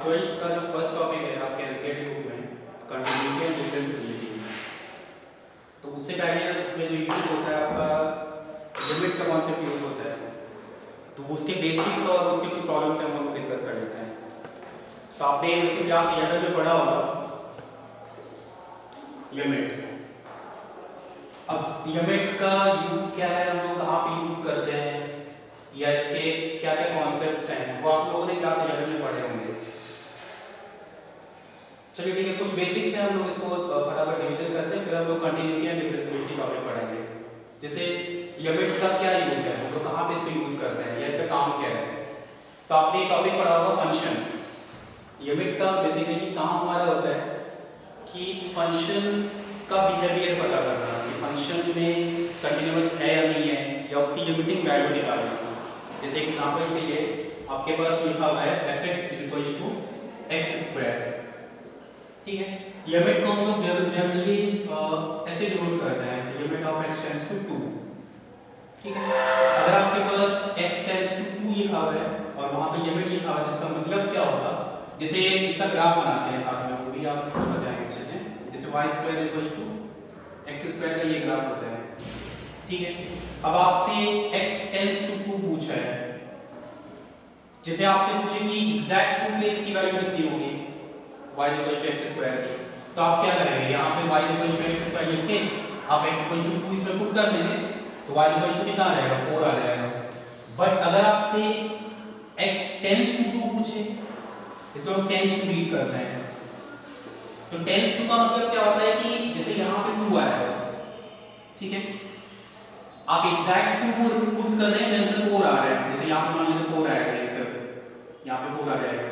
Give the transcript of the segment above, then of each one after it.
Class 12 का जो first topic है आपके एनसीईआरटी बुक में कंटिन्यूटी एंड डिफरेंशिएबिलिटी, तो उससे पहले उसमें जो यूज होता है आपका लिमिट का कॉन्सेप्ट यूज होता है, तो उसके बेसिक्स और उसके कुछ प्रॉब्लम्स हम लोग डिस्कस कर लेते हैं। तो आपने इसी क्लास 11 में पढ़ा होगा लिमिट। अब लिमिट का यूज क्या है, हम लोग कहाँ पे यूज करते हैं, या इसके क्या क्या कॉन्सेप्ट्स हैं, वो आप लोगों ने क्लास 11 में पढ़े होंगे। चलिए ठीक है, कुछ बेसिक्स हैं, हम लोग इसको फटाफट रिवीजन करते हैं, फिर हम लोग कंटिन्यूटी एंड डिफरेंशिएबिलिटी टॉपिक पढ़ेंगे। जैसे लिमिट का क्या यूज है, हम लोग कहाँ पे इसको यूज करते हैं, या इसका काम क्या है। तो आपने टॉपिक पढ़ा होगा फंक्शन। लिमिट का बेसिकली काम हमारा होता है कि फंक्शन का बिहेवियर पता करना, कि फंक्शन में कंटिन्यूअस है या नहीं है, या उसकी लिमिटिंग वैल्यू निकालना। जैसे एग्जांपल के लिए आपके पास लिखा हुआ है fx = x², ठीक है। लिमिट को हम लोग जनरली ऐसे डिनोट करते हैं, limit of x tends to 2, ठीक है। अगर आपके पास x टेंड्स टू 2 लिखा हुआ है और वहां पे लिमिट लिखा हुआ है, इसका मतलब क्या होगा, जैसे इसका ग्राफ बनाते हैं साथ में, वो भी आप समझ जाएंगे अच्छे से। जैसे y² = x² का ये ग्राफ होता है, ठीक है। अब आपसे x टेंड्स टू 2 पूछा है, जैसे आपसे पूछे कि एग्जैक्ट 2 पे इसकी वैल्यू कितनी होगी, y = x² की, तो आप क्या करेंगे, यहाँ पे y = x² लिख के आप x = 2 इसमें पुट कर देंगे, तो y = कितना आ जाएगा, 4 आ जाएगा। बट अगर आपसे x टेंड्स टू 2 पूछे, इसको हम टेंड्स टू रीड करते हैं, तो टेंड्स टू का मतलब क्या होता है कि जैसे यहाँ पे 2 आएगा, ठीक है, आप एग्जैक्ट 2 को पुट कर रहे हैं, आंसर 4 आ रहा है। जैसे यहाँ पे मान लीजिए 4 आएगा, आंसर यहाँ पे 4 आ जाएगा,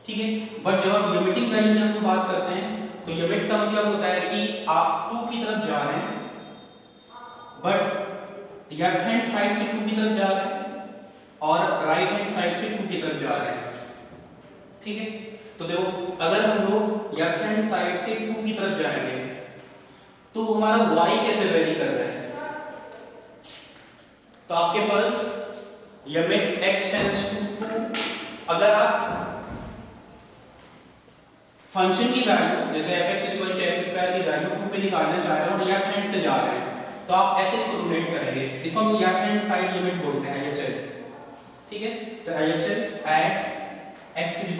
ठीक है। बट जब आप लिमिटिंग वैल्यू की हम लोग बात करते हैं, तो लिमिट का मतलब होता है कि आप 2 की तरफ जा रहे हैं, बट लेफ्ट हैंड साइड से 2 की तरफ जा रहे हैं और राइट हैंड साइड से 2 की तरफ जा रहे हैं, ठीक है। तो देखो, अगर हम लोग लेफ्ट हैंड साइड से 2 की तरफ जाएंगे तो हमारा y कैसे वेरी कर रहा है, तो आपके पास लिमिट x टेंड्स टू 2, अगर आप फंक्शन की वैल्यू जैसे fx = x² की वैल्यू 2 पे निकालना चाह रहे हो और लेफ्ट हैंड से जा रहे हैं, तो आप ऐसे इसको रोटेट करेंगे, इसको हम लेफ्ट हैंड साइड लिमिट बोलते हैं, LHL, ठीक है। तो LHL at x =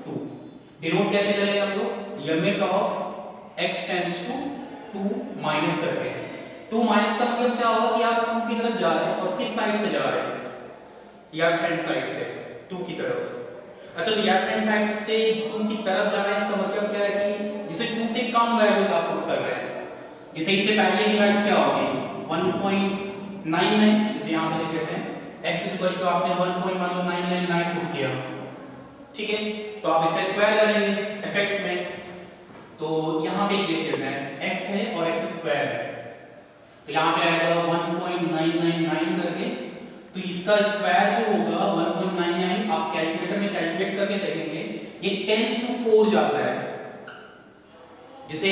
2 डिनोट कैसे करेंगे हम लोग, limit of x tends to 2 minus करके। 2 माइनस का मतलब क्या होगा कि आप 2 की तरफ जा रहे हैं, और किस साइड से जा रहे हैं, लेफ्ट हैंड साइड से 2 की तरफ। अच्छा, तो लेफ्ट हैंड साइड से 2 की तरफ जा रहे हैं, इसका मतलब क्या है कि जैसे 2 से कम वैल्यू आप पुट कर रहे हैं, जैसे इससे पहले की वैल्यू क्या होगी 1.99, जैसे यहां पे लिख देते हैं x = आपने 1.199 पुट किया, ठीक है। तो आप इसका स्क्वायर करेंगे fx में, तो यहां पे देख लेते हैं x है और x² है, तो यहां पे आएगा 1.999 करके, तो इसका स्क्वायर जो होगा 1.99, आप कैलकुलेटर में कैलकुलेट करके देखेंगे, ये टेंड्स टू 4 जाता है। जैसे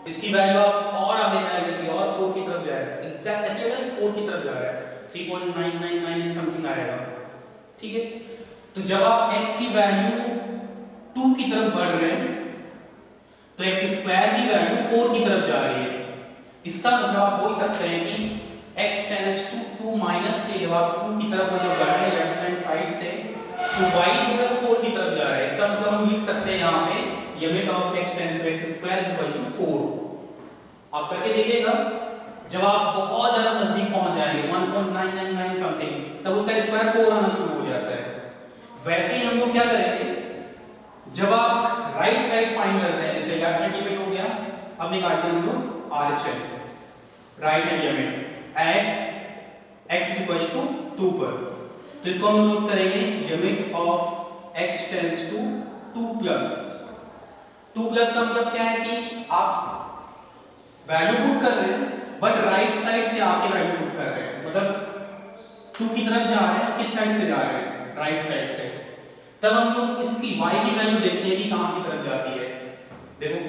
इसकी वैल्यू आप और आगे जाएंगे और 4 की तरफ जाएगा, एग्जैक्ट ऐसे लगेगा 4 की तरफ जा रहा है, 3.999 समथिंग आएगा, ठीक है। तो जब आप x की वैल्यू 2 की तरफ बढ़ रहे हैं, तो x² की वैल्यू 4 की तरफ जा रही है। इसका मतलब आप बोल सकते हैं कि x टेंड्स टू 2 माइनस से जब आप 2 की तरफ मतलब बढ़ रहे हैं लेफ्ट हैंड साइड से, तो y जो है 4 की तरफ जा रहा है। इसका मतलब हम लिख सकते हैं यहाँ पे limit of x tends to x² = 4। आप करके देखिएगा, जब आप बहुत ज्यादा नजदीक पहुंच जाएंगे 1.999 समथिंग, तब उसका स्क्वायर 4 आना शुरू हो जाता है। वैसे ही हम लोग क्या करेंगे, जब आप राइट साइड फाइंड करते हैं, जैसे लेफ्ट हैंड लिमिट हो गया, अब निकालते हैं हम लोग RHL, right hand limit at x = 2 पर, तो इसको हम नोट करेंगे limit of x tends to 2 plus. 2 plus का मतलब क्या है कि आप वैल्यू पुट कर रहे हैं, बट राइट साइड से आके वैल्यू पुट कर रहे हैं, मतलब 2 की तरफ जा रहे हैं, किस साइड से जा रहे हैं, राइट साइड से। तब हम लोग इसकी y की वैल्यू देखते हैं कि कहां की तरफ जाती है। देखो,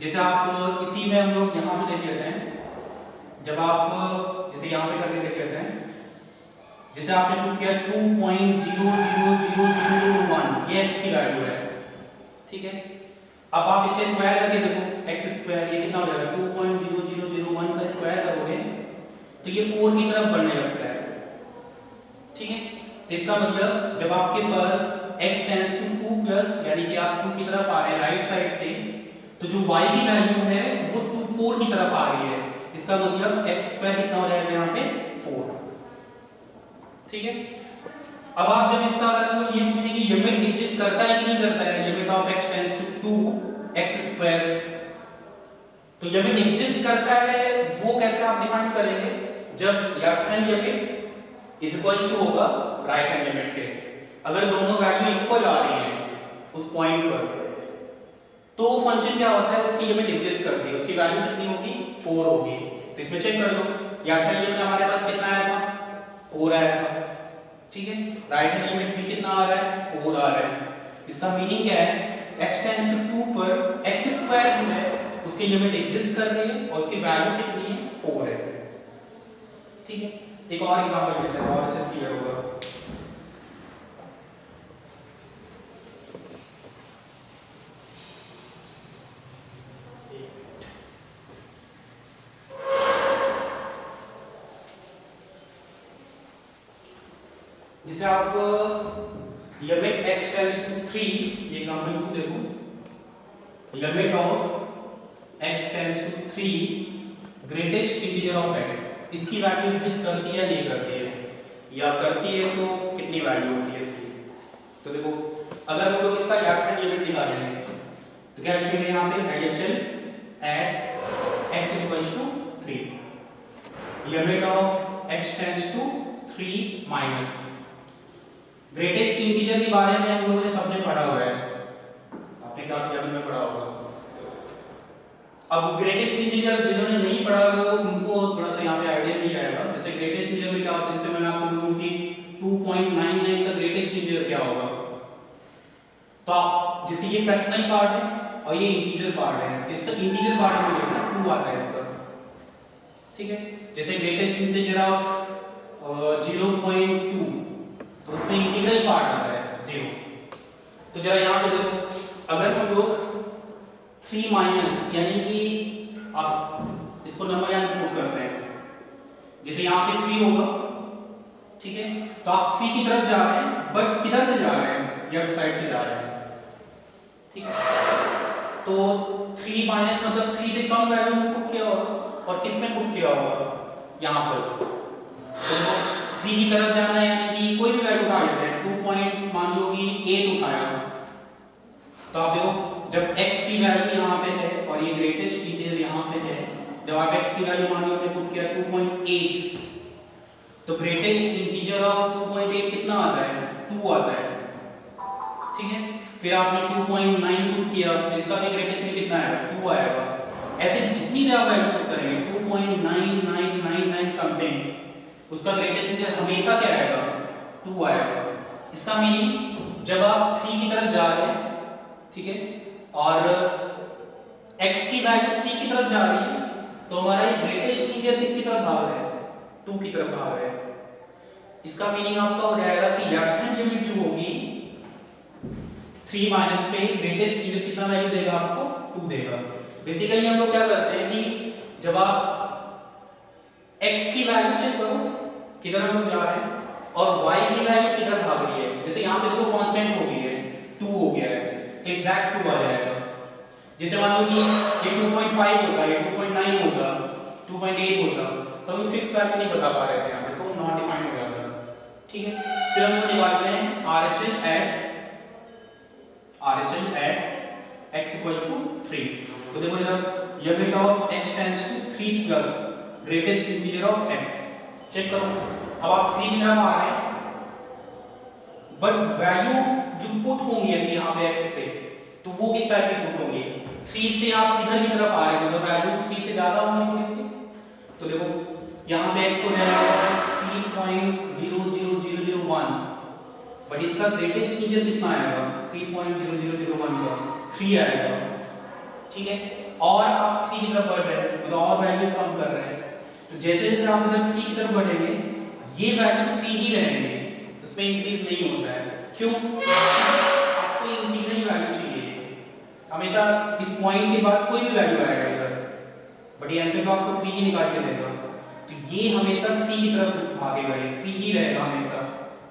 जैसे आप इसी में हम लोग यहां पे देख लेते हैं, जब आप जैसे यहां पे करके देख लेते हैं, जैसे आपने पुट किया 2.00001, ये x की वैल्यू है, ठीक है। अब आप इसके स्क्वायर करके देखो, x स्क्वायर ये कितना हो जाएगा, 2.0001 का स्क्वायर करोगे तो ये 4 की तरफ बढ़ने लगता है, ठीक है। तो इसका मतलब जब आपके पास x टेंड्स टू 2 प्लस, यानी कि आप 2 की तरफ आ रहे हैं राइट साइड से, तो जो y की वैल्यू है वो 4 की तरफ आ रही है, इसका मतलब x स्क्वायर कितना हो जाएगा यहाँ पे 4, ठीक है। अब आप जब इसका अगर ये पूछें कि लिमिट एग्जिस्ट करता है कि नहीं करता है, limit of x tends to 2x square, तो लिमिट एग्जिस्ट करता है वो कैसे आप डिफाइन करेंगे, जब left hand limit is equal to होगा राइट हैंड लिमिट के, अगर दोनों वैल्यू इक्वल आ रही हैं उस पॉइंट पर, तो फंक्शन क्या होता है, उसकी लिमिट एग्जिस्ट करती है, उसकी वैल्यू कितनी होगी 4 होगी। तो इसमें चेक कर लो, लेफ्ट हैंड लिमिट हमारे पास कितना आया था 4 आया था, ठीक है। राइट हैंड लिमिट भी कितना आ रहा है 4 आ रहा है, इसका मीनिंग क्या है, x टेंड्स टू 2 पर x स्क्वायर जो है उसकी लिमिट एग्जिस्ट कर रही है और उसकी वैल्यू कितनी है 4 है, ठीक है। एक और एग्जांपल लेते हैं और अच्छे से क्लियर होगा। जैसे आप लिमिट x टेंड्स टू 3, ये एग्जांपल 2 देखो, limit of x tends to 3 greatest integer of x, इसकी वैल्यू एग्जिस्ट करती है नहीं करती है, या करती है तो कितनी वैल्यू होती है इसकी। तो देखो अगर हम लोग इसका लेफ्ट हैंड लिमिट निकालेंगे तो क्या लिखेंगे यहाँ पे LHL at x equals to 3, limit of x tends to 3 minus, greatest integer के बारे में हम लोगों ने सबने पढ़ा हुआ है, आपने क्लास 11 में पढ़ा होगा। अब ग्रेटेस्ट इंटीजर जिन्होंने नहीं पढ़ा होगा उनको थोड़ा सा यहाँ पे आइडिया नहीं आएगा। जैसे ग्रेटेस्ट इंटीजर में क्या होता है, जैसे मैंने आपसे बोलूं कि 2.99 का ग्रेटेस्ट इंटीजर क्या होगा, तो आप जैसे ये फ्रैक्शनल पार्ट है और ये इंटीजर पार्ट है, इसका इंटीजर पार्ट में देखना 2 आता है इसका, ठीक है। जैसे ग्रेटेस्ट इंटीजर ऑफ 0.2 तो उसमें इंटीग्रल पार्ट आता है 0। तो जरा यहाँ पे देखो, अगर हम लोग 3 माइनस, यानी कि आप इसको नंबर यहाँ पुट करते हैं, जैसे यहाँ पे 3 होगा, ठीक है, तो आप 3 की तरफ जा रहे हैं, बट किधर से जा रहे हैं, लेफ्ट साइड से जा रहे हैं, ठीक है। तो 3 माइनस मतलब 3 से कम वैल्यू में पुट किया होगा, और किस में पुट किया होगा यहाँ पर, तो 3 की तरफ जाना है, यानी कि कोई भी वैल्यू उठा लेते हैं, 2 पॉइंट मान लो कि 8 उठाया, तो आप देखो जब x की वैल्यू यहाँ पे है और ये ग्रेटेस्ट इंटीजर यहाँ पे है, जब आप x की वैल्यू मान लो आपने पुट किया 2.8, तो ग्रेटेस्ट इंटीजर ऑफ 2.8 कितना आता है 2 आता है, ठीक है। फिर आपने 2.9 पुट किया तो इसका भी ग्रेटेस्ट में कितना आएगा 2 आएगा। ऐसे जितनी भी आप वैल्यू पुट करेंगे 2.9999 समथिंग, उसका ग्रेटेस्ट इंटीजर हमेशा क्या आएगा 2 आएगा। इसका मीनिंग जब आप 3 की तरफ जा रहे हैं, ठीक है, और x की वैल्यू 3 की तरफ जा रही है, तो हमारा ये ग्रेटेस्ट इंटीजर किसकी तरफ भाग रहा है 2 की तरफ भाग रहा है। इसका मीनिंग आपका हो जाएगा कि लेफ्ट हैंड लिमिट जो होगी 3 माइनस पे ग्रेटेस्ट इंटीजर कितना वैल्यू देगा आपको 2 देगा। बेसिकली हम लोग क्या करते हैं कि जब आप x की वैल्यू चेक करो किधर हम लोग जा रहे हैं, और y की वैल्यू किधर भाग रही है, जैसे यहाँ पे देखो कांस्टेंट हो गई है 2 हो गया है, एग्जैक्ट 2 आ जाएगा। जैसे मान लो कि ये 2.5 होता है, 2.9 होता, 2.8 होता, तो हम फिक्स वैल्यू नहीं बता पा रहे थे यहाँ पे, तो नॉट डिफाइंड हो जाता, ठीक है। फिर हम लोग निकालते हैं RHL at x equals to 3। तो देखो जरा limit of x tends to 3 plus greatest integer of x, check करो। अब आप 3 की तरफ आ रहे हैं, बट वैल्यू जो पुट होंगी अभी यहाँ पे x पे, तो वो किस टाइप की पुट होंगी 3 से आप इधर की तरफ आ रहे हैं, मतलब वैल्यू 3 से ज्यादा होंगी थोड़ी सी। तो देखो यहाँ पे x हो जाएगा 3.00001, बट इसका ग्रेटेस्ट इंटीजर कितना आएगा 3.0001 का 3 आएगा, ठीक है। और आप 3 की तरफ बढ़ रहे हैं, मतलब और वैल्यूज कम कर रहे हैं, तो जैसे जैसे आप इधर 3 की तरफ बढ़ेंगे ये वैल्यू 3 ही रहेंगे, इसमें इंक्रीज नहीं होता है। क्यों? आपको इंटीग्रल वैल्यू चाहिए, हमेशा इस पॉइंट के बाद कोई भी वैल्यू आएगा इधर, बट ये आंसर तो आपको 3 ही निकाल के देगा, तो ये हमेशा 3 की तरफ भागेगा, ये 3 ही रहेगा हमेशा।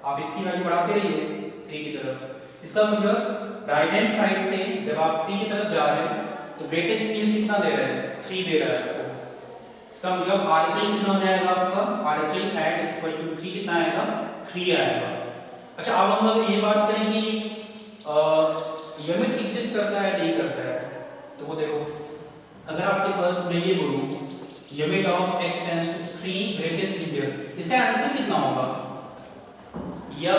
आप इसकी वैल्यू बढ़ाते रहिए 3 की तरफ। इसका मतलब राइट हैंड साइड से जब आप 3 की तरफ जा रहे हैं तो ग्रेटेस्ट वैल्यू कितना दे रहा है? 3 दे रहा है आपको। इसका मतलब RHL कितना हो जाएगा आपका? RHL at x equal to 3 कितना आएगा? 3 आएगा। अच्छा, अब हम अगर ये बात करें कि लिमिट एग्जिस्ट करता है नहीं करता है, तो वो देखो, अगर आपके पास मैं ये बोलूं limit of x tends to 3 greatest integer, इसका आंसर कितना होगा? या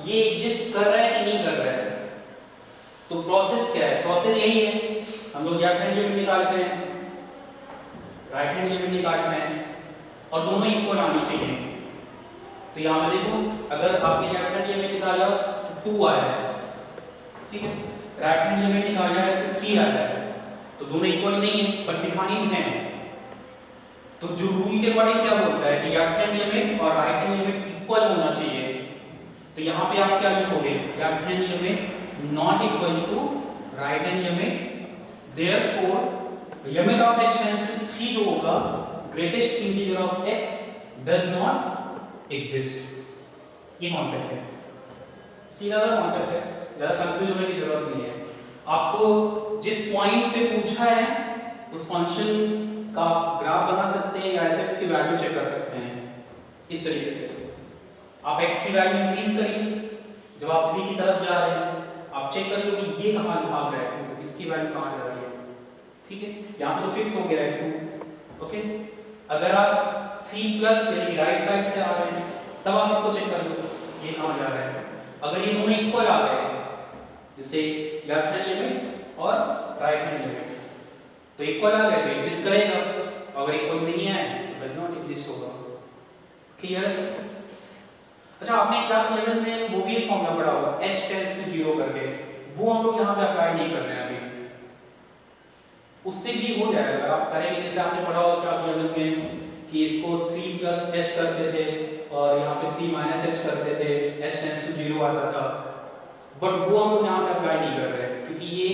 ये एग्जिस्ट कर रहा है कि नहीं कर रहा है? तो प्रोसेस क्या है? प्रोसेस यही है, हम लोग लेफ्ट हैंड लिमिट निकालते हैं, राइट हैंड लिमिट निकालते हैं और दोनों इक्वल आनी चाहिए। तो यहाँ पे देखो, अगर आपने लेफ्ट हैंड लिमिट निकाला तो 2 आया है, ठीक है, राइट हैंड लिमिट निकाला है तो 3 आया है, तो दोनों इक्वल नहीं है बट डिफाइंड है। तो जो रूल के अकॉर्डिंग क्या बोलता है कि लेफ्ट हैंड लिमिट और राइट हैंड लिमिट इक्वल होना चाहिए। तो यहाँ पे आप क्या लिखोगे? Left hand limit not equal to right hand limit, therefore limit of x tends to 3 जो होगा greatest integer of x does not exist. ये कॉन्सेप्ट है, सीधा सा कॉन्सेप्ट है, ज्यादा कंफ्यूज होने की जरूरत नहीं है। आपको जिस पॉइंट पे पूछा है उस फंक्शन का ग्राफ बना सकते हैं या ऐसे उसकी वैल्यू चेक कर सकते हैं इस तरीके से। आप x की वैल्यू इंक्रीज करिए, जब आप 3 की तरफ जा रहे हैं आप चेक करिए कि ये कहां भाग रहा है, तो इसकी वैल्यू कहां जा रही है, ठीक है। यहां पे तो फिक्स हो गया है 2, ओके। अगर आप 3 प्लस यानी राइट साइड से आ रहे हैं तब आप इसको चेक कर लो ये कहां जा रहा है। अगर ये दोनों इक्वल आ गए, जैसे लेफ्ट हैंड लिमिट और राइट हैंड लिमिट, तो इक्वल आ गए तो एग्जिस्ट करेगा, अगर इक्वल नहीं आए तो डज नॉट एग्जिस्ट होगा। क्लियर है सर? अच्छा, आपने क्लास 11 में वो भी एक फॉर्मूला पढ़ा होगा h टेंड्स टू 0 करके, वो हम लोग यहाँ पे अप्लाई नहीं कर रहे हैं अभी, उससे भी हो जाएगा। आप करेंगे जैसे आपने पढ़ा होगा क्लास 11 में कि इसको 3 प्लस h करते थे और यहाँ पे 3 माइनस h करते थे, h टेंड्स टू 0 आता था, बट वो हम लोग यहाँ पे अप्लाई नहीं कर रहे हैं क्योंकि ये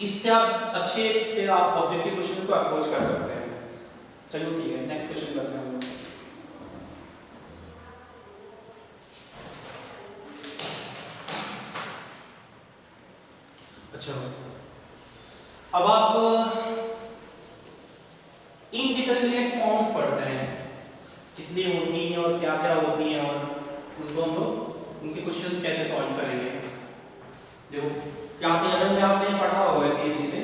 इससे आप अच्छे से आप ऑब्जेक्टिव क्वेश्चन को अप्रोच कर सकते हैं। चलो ठीक है, नेक्स्ट क्वेश्चन करते हैं। अच्छा, अब आप इनडिटरमिनेट फॉर्म्स पढ़ते हैं, कितनी होती हैं और क्या क्या होती हैं और उनको हम लोग उनके क्वेश्चंस कैसे सॉल्व करेंगे। देखो, क्लास 11 में आपने पढ़ा होगा ऐसी चीजें।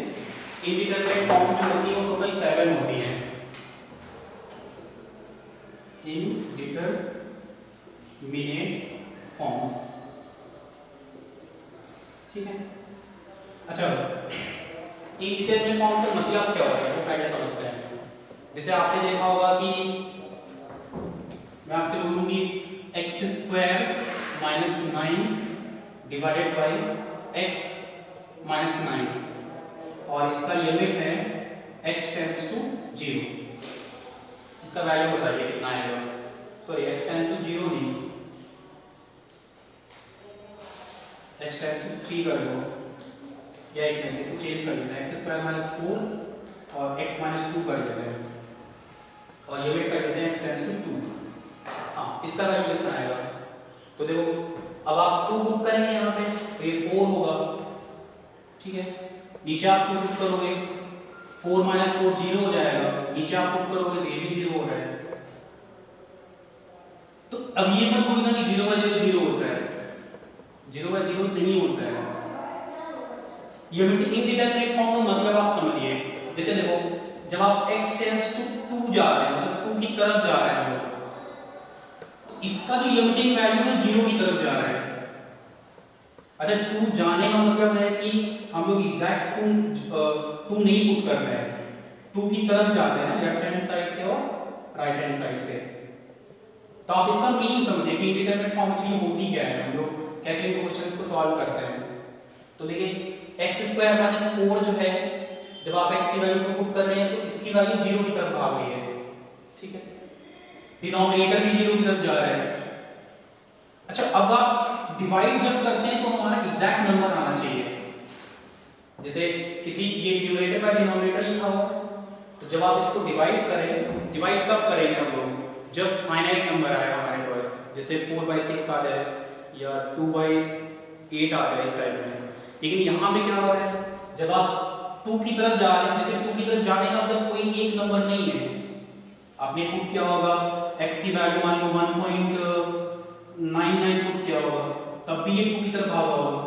इनडिटरमिनेट फॉर्म जो होती है वो टोटल 7 होती हैं। इनडिटरमिनेट फॉर्म्स, ठीक है। अच्छा, इनडिटरमिनेट फॉर्म्स का मतलब क्या होता है वो पहले समझते हैं। जैसे आपने देखा होगा कि मैं आपसे बोलूं कि x² minus 9 divided by x minus 9 और इसका लिमिट है x टेंड्स टू 0। इसका वैल्यू बताइए कितना आएगा। सॉरी, x टेंड्स टू 0 नहीं, x टेंड्स टू 3 कर दो या एक मिनट इसको चेंज कर देना, x² माइनस 4 और x माइनस 2 कर देते हैं और लिमिट कर देते हैं x टेंड्स टू 2। हाँ, इसका वैल्यू कितना आएगा? तो देखो, अब आप 2 पुट करेंगे यहाँ पे तो ये 4 होगा, ठीक है। नीचे आप 2 पुट करोगे 4 माइनस 4 0 हो जाएगा, नीचे आप पुट करोगे तो ये भी 0 हो रहा है। तो अब ये मत बोलना कि 0 बाय 0 0 होता है, 0 बाय 0 नहीं होता है। ये इनडिटरमिनेट फॉर्म का मतलब आप समझिए। जैसे देखो, जब आप x टेंड्स टू 2 जा रहे हैं, मतलब 2 की तरफ जा रहे हैं, तो इसका जो लिमिटिंग वैल्यू है 0 की तरफ जा रहा है। अच्छा, 2 जाने का मतलब है कि हम लोग एग्जैक्ट 2 नहीं पुट कर रहे हैं, 2 की तरफ जाते हैं लेफ्ट हैंड साइड से और राइट हैंड साइड से। तो आप इसका मीनिंग समझिए कि इनडिटरमिनेट फॉर्म एक्चुअली होती क्या है, हम लोग कैसे इन क्वेश्चंस को सॉल्व करते हैं। तो देखिए, x² माइनस 4 जो है, जब आप x की वैल्यू को पुट कर रहे हैं तो इसकी वैल्यू 0 की तरफ भाग रही है, ठीक है। डिनोमिनेटर भी 0 की तरफ जा रहा है। अच्छा, अब आप डिवाइड जब करते हैं तो हमारा एग्जैक्ट नंबर आना चाहिए। जैसे किसी ये न्यूमरेटर का डिनोमिनेटर लिखा हुआ है, तो जब आप इसको डिवाइड करें, डिवाइड कब करेंगे हम लोग? जब फाइनाइट नंबर आएगा हमारे पास, जैसे 4/6 आ जाए या 2/8 आ जाए इस टाइप में। लेकिन यहाँ पे क्या हो रहा है, जब आप 2 की तरफ जा रहे हैं, जैसे 2 की तरफ जाने का मतलब कोई एक नंबर नहीं है। आपने पुट किया होगा x की वैल्यू मान लो 1.99 पुट किया होगा, तब भी ये 2 की तरफ भागा होगा।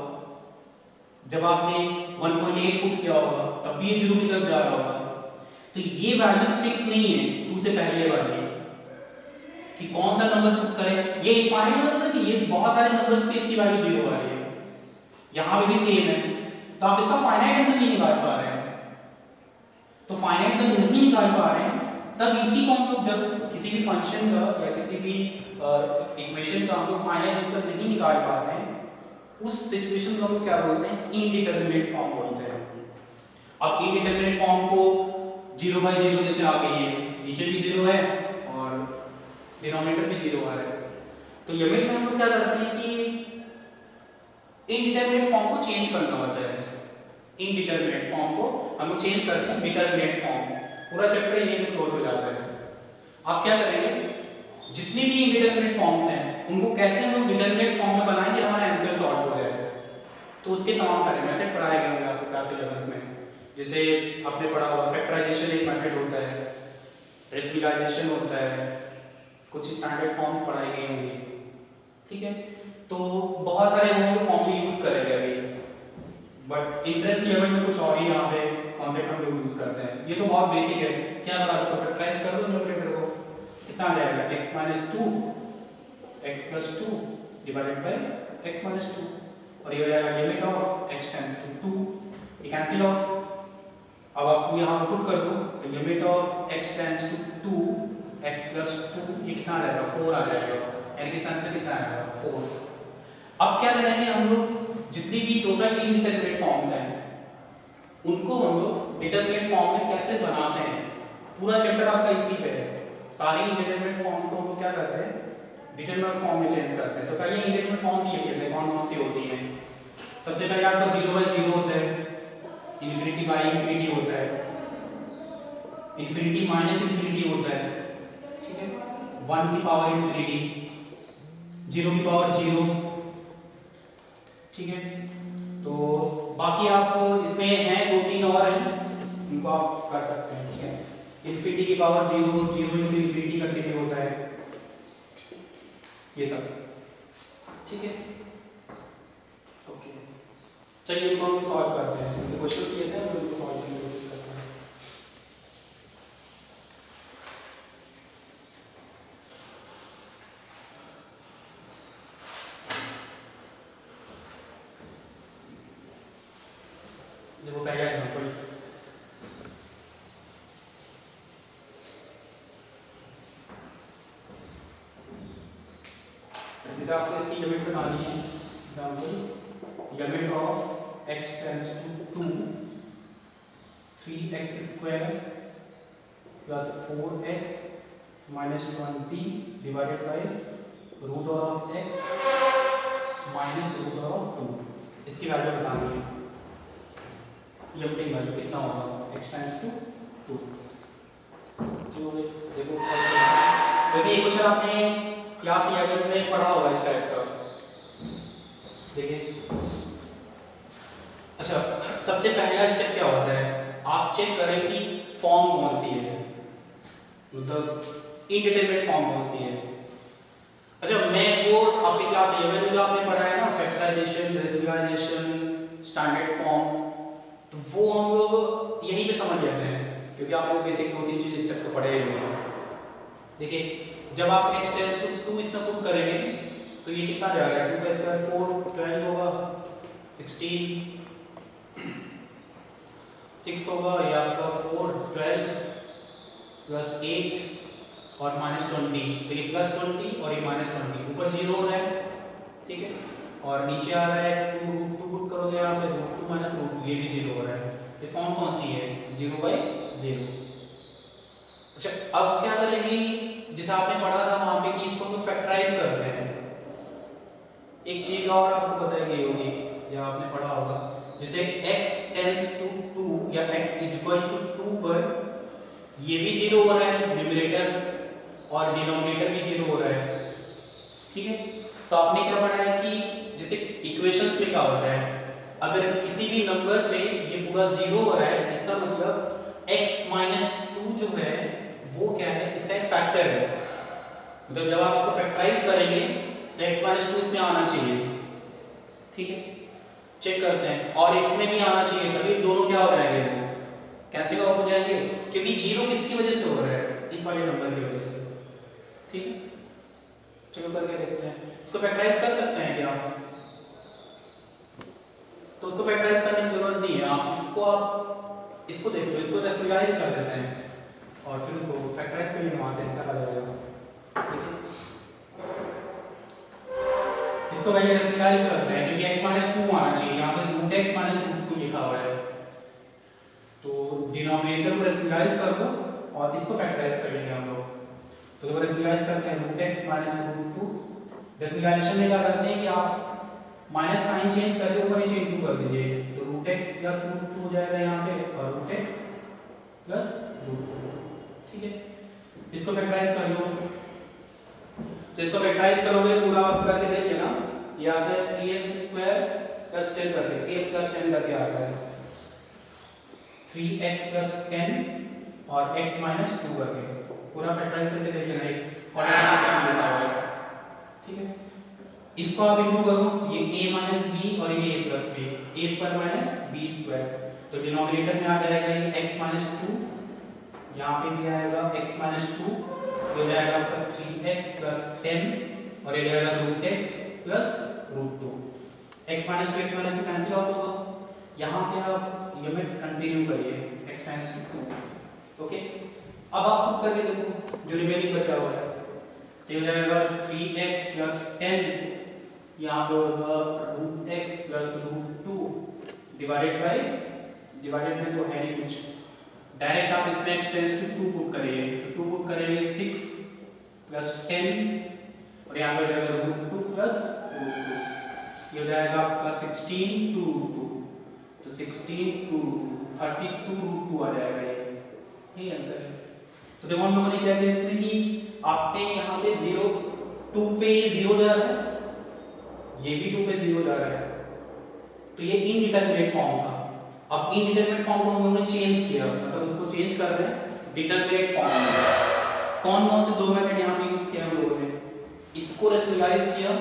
जब आपने 1.8 पुट किया होगा, तब भी ये 0 की तरफ जा रहा होगा। तो ये वैल्यूज फिक्स नहीं है 2 से पहले वाली कि कौन सा नंबर पुट करें। ये इनफाइनाइट नंबर है कि ये बहुत सारे नंबर्स पे इसकी वैल्यू 0 आ रही है। यहाँ पे भी सेम है, तो आप इसका फाइनाइट आंसर नहीं निकाल पा रहे हैं। तो फाइनाइट जब नहीं निकाल पा रहे हैं, तब इसी को हम लोग जब किसी भी फंक्शन का या किसी भी इक्वेशन का हम लोग फाइनाइट आंसर नहीं निकाल पाते हैं, उस सिचुएशन को हम लोग क्या बोलते हैं? इनडिटरमिनेट फॉर्म बोलते हैं। अब इनडिटरमिनेट फॉर्म को 0/0 जैसे आ गई है, नीचे भी 0 है और डिनोमिनेटर भी 0 आ रहा है, तो लिमिट में हम लोग क्या करते हैं कि इनडिटरमिनेट फॉर्म को चेंज करना होता है। इनडिटरमिनेट फॉर्म को हम लोग चेंज करते हैं डिटरमिनेट फॉर्म। पूरा चैप्टर यही में क्लोज हो जाता है। आप क्या करेंगे, जितनी भी इनडिटरमिनेट फॉर्म्स हैं उनको कैसे हम लोग डिटरमिनेट फॉर्म में बनाएंगे हमारा आंसर सॉल्व हो जाए। तो उसके तमाम सारे मेथड पढ़ाए गए होंगे आपको क्लास 11 में। जैसे आपने पढ़ा होगा फैक्टराइजेशन एक मेथड होता है, रेसिप्रोकाइजेशन होता है, कुछ स्टैंडर्ड फॉर्म्स पढ़ाई गई होंगी, ठीक है। तो बहुत सारे हम लोग फॉर्म भी यूज करेंगे अभी, बट एंट्रेंस लेवल में कुछ और ही यहाँ पे कॉन्सेप्ट हम लोग यूज करते हैं। ये तो बहुत बेसिक है। क्या अगर आप इसको फैक्टराइज कर दो न्यूमरेटर को, कितना आ जाएगा? x - 2 x + 2 divided by x - 2, और ये हो जाएगा limit of x tends to 2। ये कैंसिल आउट। अब आपको यहाँ पुट कर दो तो limit of x tends to 2 x + 2, ये कितना आ जाएगा? 4 आ जाएगा। यानी कि आंसर कितना आएगा? 4। अब क्या करेंगे हम लोग, जितनी भी टोटल इनडिटरमिनेट फॉर्म्स हैं उनको हम लोग डिटरमिनेट फॉर्म में कैसे बनाते हैं, पूरा चैप्टर आपका इसी पे है। सारी इनडिटरमिनेट फॉर्म्स को हम लोग क्या करते हैं? डिटरमिनेट फॉर्म में चेंज करते हैं। तो कई इनडिटरमिनेट फॉर्म्स ये कहते हैं, कौन कौन सी होती हैं? सबसे पहले आपका 0/0 होता है, ∞/∞ होता है, ∞ -∞ होता है, ठीक है, 1 की पावर ∞, 0 की पावर 0, ठीक है। तो बाकी आप इसमें हैं 2-3 और हैं, उनको आप कर सकते हैं, ठीक है। ∞ की पावर 0, 0 × ∞ करके भी होता है, ये सब, ठीक है। ओके, चलिए इनको हम सॉल्व करते हैं। जो क्वेश्चन किए थे हम उनको सॉल्व करने की कोशिश करते हैं। देखो पहला एग्जांपल, जैसे आपको इसकी लिमिट बतानी है। Example, limit of x tends to 2 3x² + 4x - 20 divided by √x - √2। इसकी वैल्यू बतानी है। लिमिटिंग वैल्यू कितना होगा? x tends to 2। चलो देखो, वैसे ये क्वेश्चन आपने क्लास 11 में पढ़ा होगा इस टाइप का, देखिए। अच्छा, सबसे पहला स्टेप क्या होता है? आप चेक करें कि फॉर्म कौन सी है, मतलब इनडिटरमिनेट फॉर्म कौन सी है। अच्छा, मैं वो आपकी क्लास 11 में जो आपने पढ़ा है ना, फैक्टराइजेशन, रेसिप्रोकाइजेशन, स्टैंडर्ड फॉर्म, तो वो हम लोग यहीं पे समझ लेते हैं, क्योंकि आप लोग बेसिक 2-3 चीज स्टेप तो पढ़े हुए हैं। देखिए, जब आप x टेंड्स टू 2 इसमें पुट करेंगे तो ये कितना जाएगा? 2 का स्क्वायर 4, 12 होगा, 16 6 होगा, ये आपका 4 12 + 8 और -20, तो ये +20 और ये -20, ऊपर 0 हो रहा है, ठीक है, और नीचे आ रहा है 2 पुट करोगे यहाँ पे, √2 - √2, ये भी 0 हो रहा है। तो फॉर्म कौन सी है? 0/0। अच्छा, अब क्या करेंगे, जैसे आपने पढ़ा था वहां पे कि इसको हम फैक्टराइज करते हैं। एक चीज और आपको बताई गई होगी या आपने पढ़ा होगा, जैसे x टेंड्स टू 2 या x इज इक्वल टू 2 पर ये भी 0 हो रहा है, न्यूमरेटर और डिनोमिनेटर भी 0 हो रहा है। ठीक है, तो आपने क्या पढ़ा है कि जैसे इक्वेशंस में क्या होता है, अगर किसी भी नंबर पे ये पूरा 0 हो रहा है, इसका मतलब x माइनस 2 जो है वो क्या है, इसका एक फैक्टर है। मतलब जब आप इसको फैक्टराइज करेंगे तो x माइनस 2 इसमें आना चाहिए। ठीक है, चेक करते हैं, और इसमें भी आना चाहिए, तभी दोनों क्या हो जाएंगे, वो कैंसिल आउट हो जाएंगे, क्योंकि 0 किसकी वजह से हो रहा है, इस वाले नंबर की वजह से। ठीक है, चलो करके देखते हैं। इसको फैक्टराइज कर सकते हैं क्या? तो उसको फैक्टराइज करने की जरूरत नहीं है, आप इसको देखो, इसको रेशनलाइज कर देते हैं और फिर उसको फैक्टराइज करेंगे, वहां से आंसर आ जाएगा। ठीक है, इसको पहले रेशनलाइज करते हैं, क्योंकि x माइनस 2 आना चाहिए, यहाँ पे रूट x माइनस रूट 2 लिखा हुआ है। तो डिनोमिनेटर को रेशनलाइज कर दो और इसको फैक्टराइज कर लेंगे हम लोग। तो जब रेशनलाइज करते हैं root x minus root 2, rationalisation में क्या करते हैं कि आप माइनस साइन चेंज करके ऊपर नीचे इनटू कर दीजिए, तो रूट x प्लस रूट 2 हो जाएगा यहाँ पे, और रूट x प्लस रूट 2। ठीक है, इसको फैक्टराइज कर लो। तो इसको फैक्टराइज करोगे पूरा आप करके देखिए ना, ये आता है 3x स्क्वायर प्लस 10 करके, 3x प्लस 10 करके आता है 3x प्लस 10 और x माइनस 2 करके, पूरा फैक्टराइज करके देखिए ना, एक ऑर्डिनरी लिखा हुआ है। ठीक है, इसको आप इनटू करो, ये a माइनस b और ये a plus b, a square minus b square, तो डिनोमिनेटर में आ जाएगा ये x माइनस 2, यहाँ पे भी आएगा x माइनस 2, ये जाएगा आपका 3x प्लस 10 और ये जाएगा root x plus root 2। x minus 2 cancel out होगा, यहाँ पे आप ये में कंटिन्यू करिए x माइनस 2। ओके, अब आप प्रूव करके देखो जो रिमेनिंग बचा हुआ है, तो ये जाएगा 3x प्लस 10, यहाँ पे होगा root x plus root 2 divided में तो है नहीं कुछ, डायरेक्ट आप इसमें x टेंड्स टू 2 पुट करिए, तो 2 पुट करेंगे 6 प्लस 10 और यहाँ पे जाएगा रूट 2 प्लस रूट 2, ये हो जाएगा आपका 16 टू रूट 2, तो 16 टू रूट 2 32 रूट 2 आ जाएगा, ये आंसर है। तो देखो हम लोगों ने क्या किया इसमें कि आपके यहाँ पे 0 2 पे 0 जा रहा है, ये भी 2 पे 0 जा रहा है, तो ये इनडिटरमिनेट फॉर्म था। अब इनडिटरमिनेट फॉर्म को हम लोगों ने चेंज किया, मतलब उसको चेंज कर रहे हैं डिटरमिनेट फॉर्म में। कौन से दो मेथड यहाँ पे यूज किया हम लोगों ने, इसको रेशनलाइज किया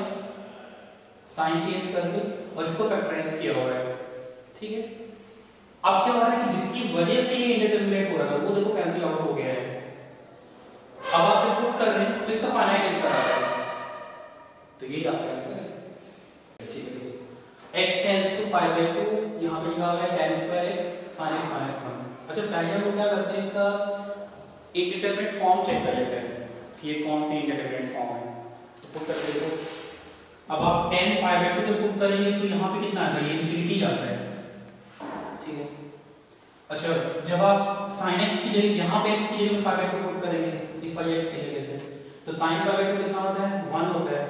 साइन चेंज करके और इसको फैक्टराइज किया हुआ है। ठीक है, अब क्या हो रहा है कि जिसकी वजह से ये इनडिटरमिनेट हो रहा था वो देखो कैंसिल आउट हो गया है। अब आप जब पुट कर रहे हैं तो इसका फाइनाइट आंसर आ रहा है, तो यही आपका आंसर है। ठीक है, x tends to pi by 2, यहाँ पे लिखा हुआ है tan square x sin x minus 1। अच्छा, पहले हम लोग क्या करते हैं, इसका इंडिटरमिनेट फॉर्म चेक कर लेते हैं कि ये कौन सी इंडिटरमिनेट फॉर्म है, तो पुट करके देखो। अब आप tan पाई बाय 2 जब पुट करेंगे तो यहाँ पे कितना आता है, ये इंफिनिटी जाता है। ठीक है, अच्छा जब आप sin x की जगह यहाँ पे x की जगह पाई बाय 2 पुट करेंगे, इस वाले x की जगह पे, तो sin पाई बाय 2 कितना होता है, 1 होता है,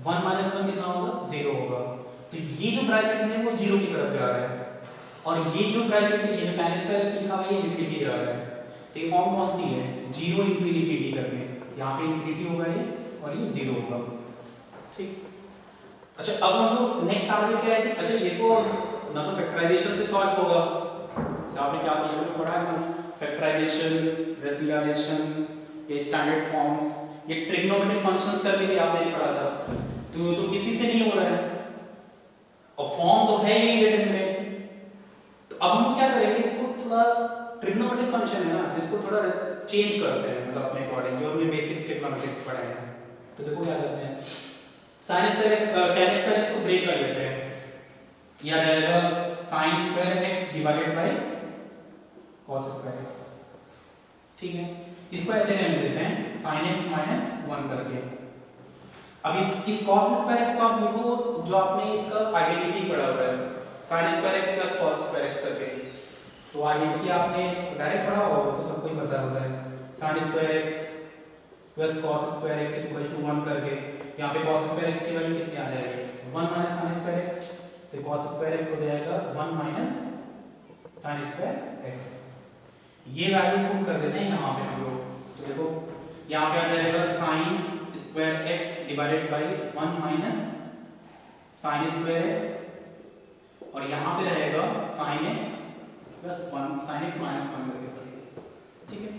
1 माइनस 1 कितना होगा, 0 होगा। तो ये जो ब्रैकेट है वो 0 की तरफ जा रहा है, और ये जो ब्रैकेट है, ये जो tan स्क्वायर x लिखा हुआ है, ये इंफिनिटी जा रहा है। तो ये फॉर्म कौन सी है, 0 इनटू इंफिनिटी करके, यहाँ पे इंफिनिटी होगा ये और ये 0 होगा। ठीक, अच्छा अब हम लोग नेक्स्ट टारगेट क्या है कि अच्छा ये तो ना तो फैक्टराइजेशन से सॉल्व होगा, जैसे आपने क्या सिलेबस में पढ़ा है ना, फैक्टराइजेशन, रेशनलाइजेशन, ये स्टैंडर्ड फॉर्म्स, ये ट्रिग्नोमेट्रिक फंक्शंस करके भी आपने पढ़ा था, तो किसी से नहीं हो रहा है और फॉर्म तो है ही इंडिटरमिनेट। तो अब हम क्या करेंगे, इसको थोड़ा ट्रिग्नोमेट्रिक फंक्शन है ना, तो इसको थोड़ा चेंज करते हैं, मतलब अपने अकॉर्डिंग जो हमने बेसिक्स ट्रिग्नोमेट्रिक पढ़े हैं। तो देखो क्या करते हैं, sin square x tan square x को ब्रेक कर लेते हैं, ये आ जाएगा sin square x divided bye cos square x। ठीक है, इसको ऐसे रहने देते हैं sin x माइनस 1 करके। अब इस cos स्क्वायर x को आप लिखो जो आपने इसका आइडेंटिटी पढ़ा हुआ है, sin square x plus cos square x करके, तो आइडेंटिटी आपने डायरेक्ट पढ़ा होगा तो सबको ही पता होता है, sin square x plus cos square x equal to 1 करके यहाँ पे cos स्क्वायर x की वैल्यू कितनी आ जाएगी 1 माइनस sin स्क्वायर x, तो cos स्क्वायर x हो जाएगा 1 माइनस sin स्क्वायर x। ये वैल्यू पुट कर देते हैं यहाँ पे हम लोग, तो देखो यहाँ पे आ जाएगा sin square x divided by 1 minus sin square x, और यहाँ पे रहेगा sin x plus 1 sin x minus 1 करके, ठीक है।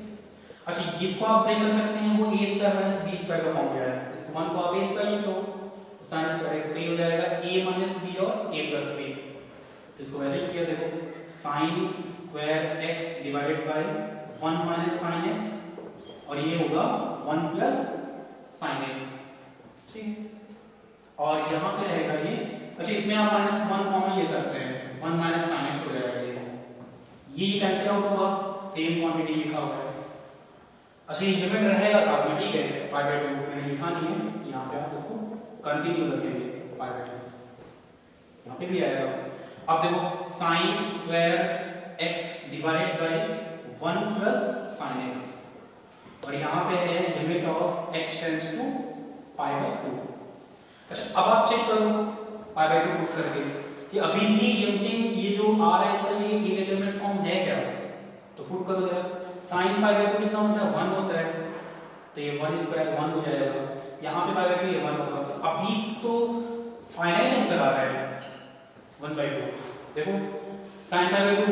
अच्छा इसको आप ब्रेक कर सकते हैं, वो a square minus b square का फॉर्मूला है, इसको 1 को आप a स्क्वायर लिख लो, sin स्क्वायर x हो जाएगा a माइनस b और a प्लस b, तो इसको वैसे ही किया देखो sin square x divided by 1 minus sin x, और ये होगा 1 प्लस sin x, ठीक है। और यहाँ पे रहेगा ये, अच्छा इसमें आप माइनस 1 कॉमन ले सकते हैं, 1 माइनस sin x हो जाएगा ये कैंसिल आउट होगा, सेम क्वांटिटी लिखा हुआ है। अच्छा ये लिमिट रहेगा साथ में, ठीक है, पाई बाय 2 मैंने लिखा नहीं है, यहाँ पे आप इसको कंटिन्यू रखेंगे पाई बाय 2, यहाँ पे भी आएगा। अब देखो sin square x divided by 1 plus sin x, और यहाँ पे है limit of x tends to pi by 2। अच्छा अब आप चेक करो पाई बाय 2 पुट करके कि अभी भी लिमिटिंग ये जो आ रहा है इसका ये इंडिटरमिनेट फॉर्म है क्या, तो पुट करो जरा, sin पाई बाय 2 कितना होता है 1 होता है, तो ये 1 स्क्वायर 1 हो जाएगा, यहाँ पे पाई बाय 2 ये 1 होगा, तो अभी तो फाइनाइट आंसर आ रहा है 1/2। देखो sin pi by 2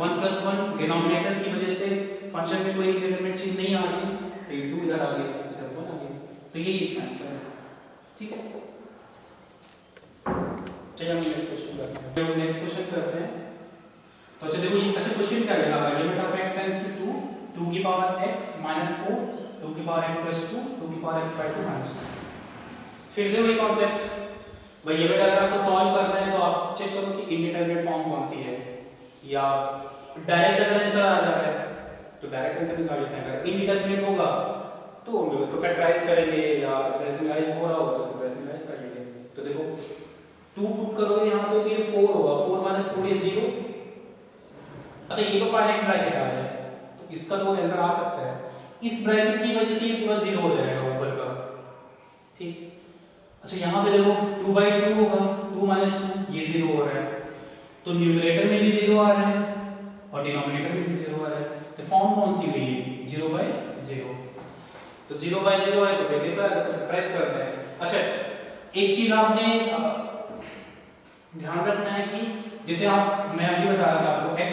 1 plus 1 denominator की वजह से फंक्शन में कोई इंडिटरमिनेट चीज नहीं आ रही, तो ये 2 इधर आ गया इधर 1 आ गया, तो ये इसका आंसर है, ठीक है। चलिए हम नेक्स्ट क्वेश्चन करते हैं, नेक्स्ट क्वेश्चन करते हैं। तो अच्छा देखो ये अच्छा क्वेश्चन क्या लिखा है, limit of x tends to 2 की पावर x माइनस 4 2 की पावर x प्लस 2 2 की पावर x बाय 2 माइनस 2। फिर से वही कॉन्सेप्ट भाई, लिमिट अगर आपको सॉल्व करना है तो आप चेक करो कि इंडिटरमिनेट फॉर्म कौन सी है, या डायरेक्ट अगर आंसर आ जा रहा है तो डायरेक्ट आंसर निकाल लेते हैं, अगर इनडिटरमिनेट होगा तो हम लोग उसको फैक्टराइज करेंगे, या रेशनलाइज हो रहा होगा तो उसको रेशनलाइज कर लेंगे। तो देखो 2 पुट करोगे यहाँ पे तो ये 4 होगा, 4 माइनस 4 ये 0। अच्छा ये तो फाइनाइट ब्रैकेट आ रहा है, तो इसका तो आंसर आ सकता है, इस ब्रैकेट की वजह से ये पूरा 0 हो जाएगा ऊपर का, ठीक। अच्छा यहाँ पे देखो 2/2 होगा, 2 माइनस 2 ये 0 हो रहा है, तो न्यूमरेटर में भी 0 आ रहा है और डिनोमिनेटर में भी 0 आ रहा है, तो फॉर्म कौन सी हुई है 0/0, तो 0/0 है तो वैल्यू का इसको फैक्टराइज करते हैं। अच्छा एक चीज आपने ध्यान रखना है कि जैसे आप मैं अभी बता रहा था आपको x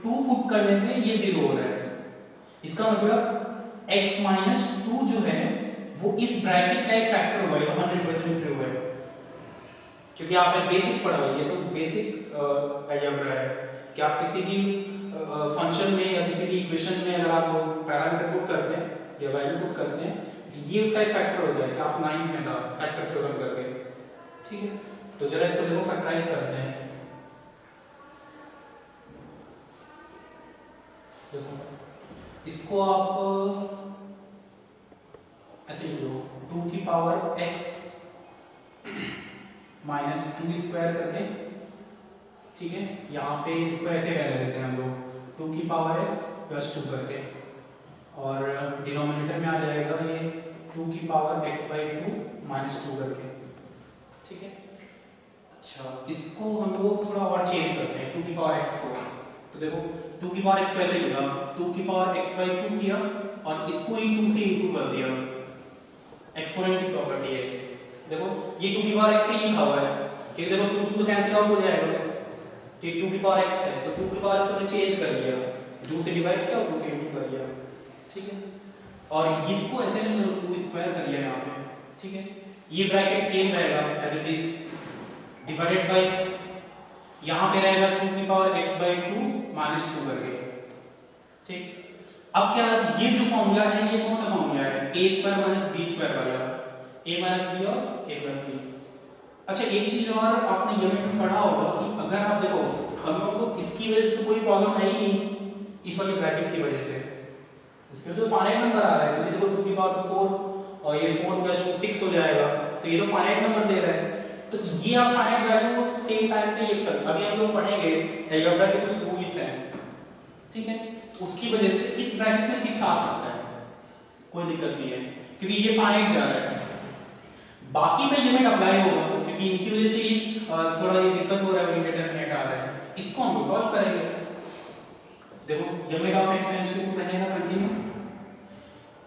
2 पुट करने पे ये 0 हो रहा है, इसका मतलब x माइनस 2 जो है वो इस ब्रैकेट का एक फैक्टर होगा, ये 100% ट्रू है, क्योंकि आपने बेसिक पढ़ा है, ये तो बेसिक अलजेब्रा है कि आप किसी भी फंक्शन में या किसी भी इक्वेशन में अगर आप पैरामीटर पुट करते हैं या वैल्यू पुट करते हैं तो ये उसका एक फैक्टर होता है, क्लास 9 में था फैक्टर थ्योरम करके, ठीक है। तो जरा इसको देखो फैक्टराइज करते हैं, देखो इसको आप ऐसे लिख लो 2 की पावर x माइनस 2 स्क्वायर करके, ठीक है। यहाँ पे इसको ऐसे रहने देते हैं हम लोग 2 की पावर x प्लस 2 करके, और डिनोमिनेटर में आ जाएगा ये 2 की पावर x बाई 2 माइनस 2 करके, ठीक है। अच्छा इसको हम लोग थोड़ा और चेंज करते हैं 2 की पावर x को, तो देखो 2 की पावर x कैसे लिखा, 2 की पावर x बाई 2 किया और इसको ही 2 से इंटू कर दिया, एक्सपोनेंट की प्रॉपर्टी है, देखो ये 2 की पावर x से ही लिखा हुआ है कि देखो 2 2 तो कैंसिल आउट हो जाएगा, ठीक 2 की पावर x है तो 2 की पावर x को चेंज कर दिया, 2 से डिवाइड किया और 2 से इंटू कर दिया, ठीक है। और इसको ऐसे नहीं 2 स्क्वायर कर लिया यहाँ पे, ठीक है। ये ब्रैकेट सेम रहेगा as it is divided by यहाँ पे रहेगा 2 की पावर x बाई 2 माइनस 2 करके, ठीक। अब क्या ये जो फॉर्मूला है ये कौन सा फॉर्मूला है, a square minus b square वाला, a माइनस b और a प्लस b। अच्छा एक चीज और आपने ये में पढ़ा होगा कि अगर आप देखो हम लोग को इसकी वजह से तो कोई प्रॉब्लम है ही नहीं, इस वाले ब्रैकेट की वजह से इसमें तो फाइनाइट नंबर आ रहा है, तो देखो 2 की पावर 4 और ये 4 प्लस 2 6 हो जाएगा, तो ये तो फाइनाइट नंबर दे रहा है, तो ये आप फाइनाइट वैल्यू सेम टाइम पे लिख सकते। अभी हम लोग पढ़ेंगे अलजेब्रा के कुछ रूल्स हैं, ठीक है, तो उसकी वजह से इस ब्रैकेट में 6 आ सकता है, कोई दिक्कत नहीं है क्योंकि ये फाइनाइट जा रहा है। बाकी में लिमिट अप्लाई होगा क्योंकि इनकी वजह से ही थोड़ा ये दिक्कत हो रहा है, इंडिटरमिनेट आ रहा है। इसको हम सॉल्व करेंगे। देखो limit of x tends to रहेगा continue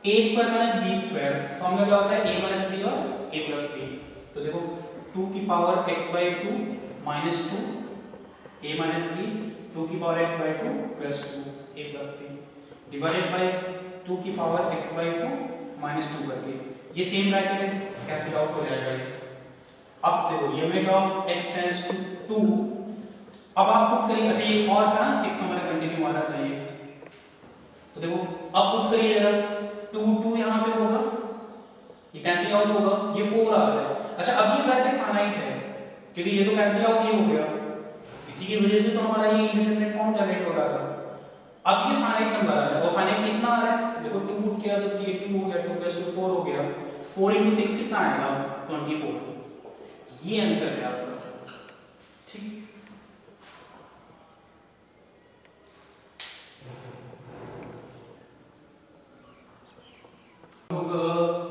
a square minus b square, formula क्या होता है a माइनस b और a प्लस b। तो देखो 2 की power x by 2 minus 2 a minus b, 2 की power x by 2 plus 2 a plus b divided by 2 की पावर x बाई 2 माइनस 2 करके ये सेम ब्रैकेट है, कैंसिल आउट हो जाएगा ये। अब देखो limit of x tends to 2, अब आप पुट करिए। अच्छा ये और था ना 6 हमारा कंटिन्यू आ रहा था ये, तो देखो अब पुट करिए जरा 2 2 यहां पे होगा, ये कैंसिल आउट होगा, ये 4 आ रहा है। अच्छा अब ये ब्रैकेट फाइनाइट है क्योंकि ये तो कैंसिल आउट ही हो गया, इसी की वजह से तो हमारा ये इंडिटरमिनेट फॉर्म जनरेट हो रहा था। अब ये फाइनाइट नंबर आ रहा है और फाइनाइट कितना आ रहा है, देखो 2 पुट किया तो ये 2 हो गया, 2 प्लस 2 4 हो गया, 4 into 6 कितना आएगा 24। ये आंसर है आपका, ठीक।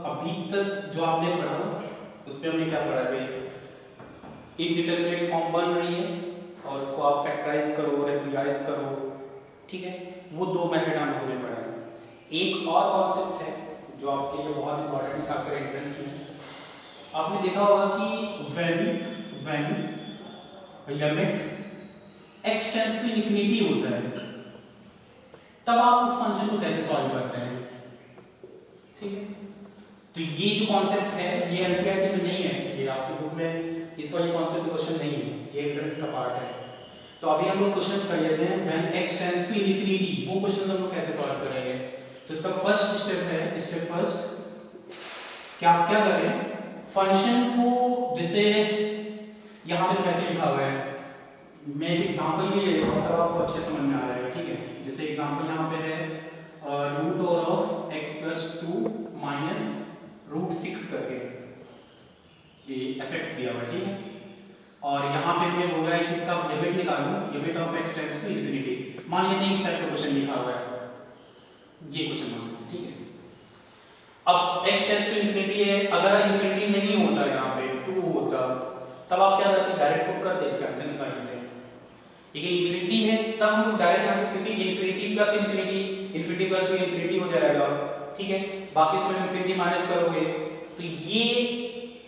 अभी तक जो आपने पढ़ा उसमें हमने क्या पढ़ा भाई, एक डिटरमिनेट फॉर्म बन रही है और उसको आप फैक्टराइज करो, रेसिड्यूलाइज करो, ठीक है। वो दो मेथड हम लोगों ने पढ़ा है। एक और कॉन्सेप्ट है जो आपके लिए बहुत इंपॉर्टेंट है आपके एंट्रेंस में, आपने देखा होगा कि when limit x tends to infinity होता है तब आप उस फंक्शन को कैसे सॉल्व करते हैं, ठीक है। तो ये जो कॉन्सेप्ट है ये एनसीईआरटी में नहीं है, एक्चुअली आपकी बुक में इस वाले कॉन्सेप्ट का क्वेश्चन नहीं है, ये एंट्रेंस का पार्ट है। तो अभी हम लोग क्वेश्चंस कर लेते हैं when x tends to infinity, वो क्वेश्चन हम लोग कैसे सॉल्व करेंगे। तो इसका फर्स्ट स्टेप है, स्टेप फर्स्ट क्या आप क्या करें, फंक्शन को जैसे यहाँ पे कैसे लिखा हुआ है, मैं एक एग्जांपल भी ले लेता हूँ तब आपको अच्छे समझ में आ जाएगा, ठीक है। जैसे एग्जांपल यहाँ पे है root over of x plus 2 minus root 6 करके ये fx दिया हुआ है, ठीक है। और यहाँ पे हमें बोला है कि इसका लिमिट निकालो, limit of x tends to infinity. मान लेते हैं इस टाइप का क्वेश्चन लिखा हुआ है, ये क्वेश्चन मान लेते हैं, ठीक है। अब x टेंड्स टू इंफिनिटी है, अगर इंफिनिटी नहीं होता यहाँ पे 2 होता तब आप क्या करते, डायरेक्ट पुट करते, इसका आंसर निकाल लेते। ठीक है, इंफिनिटी है तब हम लोग डायरेक्ट यहाँ पे, क्योंकि infinity plus infinity, infinity plus 2 infinity हो जाएगा, ठीक है। बाकी इसमें इंफिनिटी माइनस करोगे तो ये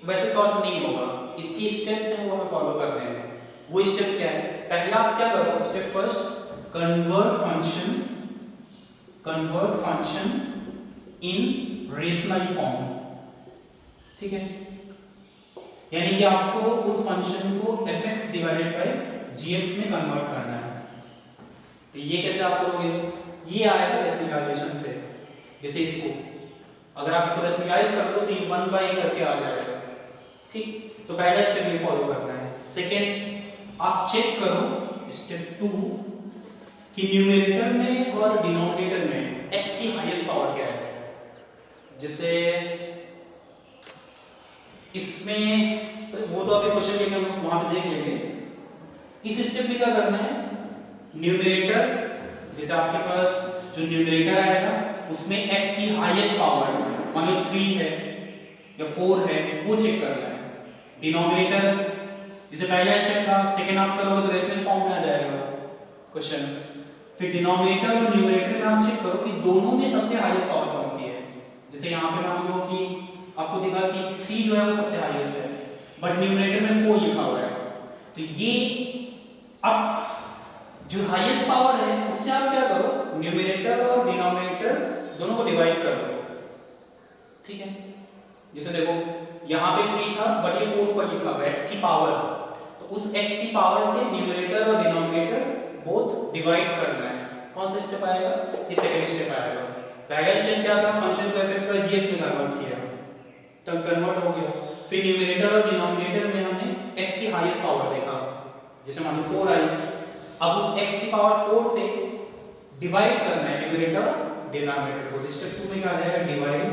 वैसे सॉल्व नहीं होगा, इसकी स्टेप्स हैं वो हमें फॉलो करने हैं। वो स्टेप क्या है, पहला आप क्या करो, step first convert function in rational form, ठीक है। यानी कि आपको उस फंक्शन को fx डिवाइडेड बाय gx में कन्वर्ट करना है। तो ये कैसे आप करोगे, ये आएगा रेशनलाइजेशन से। जैसे इसको अगर आप इसको रेशनलाइज कर दो तो ये 1 बाय करके आ जाएगा, ठीक। तो पहला स्टेप ये फॉलो करना है। सेकंड आप चेक करो स्टेप 2 कि न्यूमरेटर में और डिनोमिनेटर में x की हाईएस्ट पावर क्या है। जैसे इसमें वो तो अभी क्वेश्चन लेंगे हम वहां पे देख लेंगे। इस स्टेप में क्या करना है, न्यूमरेटर जैसे आपके पास जो न्यूमरेटर आएगा उसमें x की हाईएस्ट पावर मान लो 3 है या 4 है वो चेक करना है। डिनोमिनेटर जैसे पहला स्टेप था, सेकंड आप करोगे तो रेशनल फॉर्म में आ जाएगा क्वेश्चन। फिर डिनोमिनेटर और न्यूमरेटर में आप चेक करो कि दोनों में सबसे हाईएस्ट पावर कौन सी है। जैसे यहाँ पे मान लो कि आपको दिखा कि 3 जो है वो सबसे हाईएस्ट है बट न्यूमरेटर में 4 लिखा हुआ है, तो ये अब जो हाईएस्ट पावर है उससे आप क्या करो, न्यूमरेटर और डिनोमिनेटर दोनों को डिवाइड कर दो, ठीक है। जैसे देखो यहाँ पे 3 था बट ये 4 पर लिखा हुआ है x की पावर, तो उस x की पावर से न्यूमरेटर और डिनोमिनेटर बोथ डिवाइड करना है। कौन सा स्टेप आएगा, ये सेकंड स्टेप आएगा। पहला स्टेप क्या था, फंक्शन को fx बाय gx में कन्वर्ट किया, तब कन्वर्ट हो गया। फिर न्यूमरेटर और डिनोमिनेटर में हमने x की हाईएस्ट पावर देखा, जैसे मान लो 4 आई, अब उस x की पावर 4 से डिवाइड करना है न्यूमरेटर और डिनोमिनेटर को। स्टेप 2 में क्या आ जाएगा, divide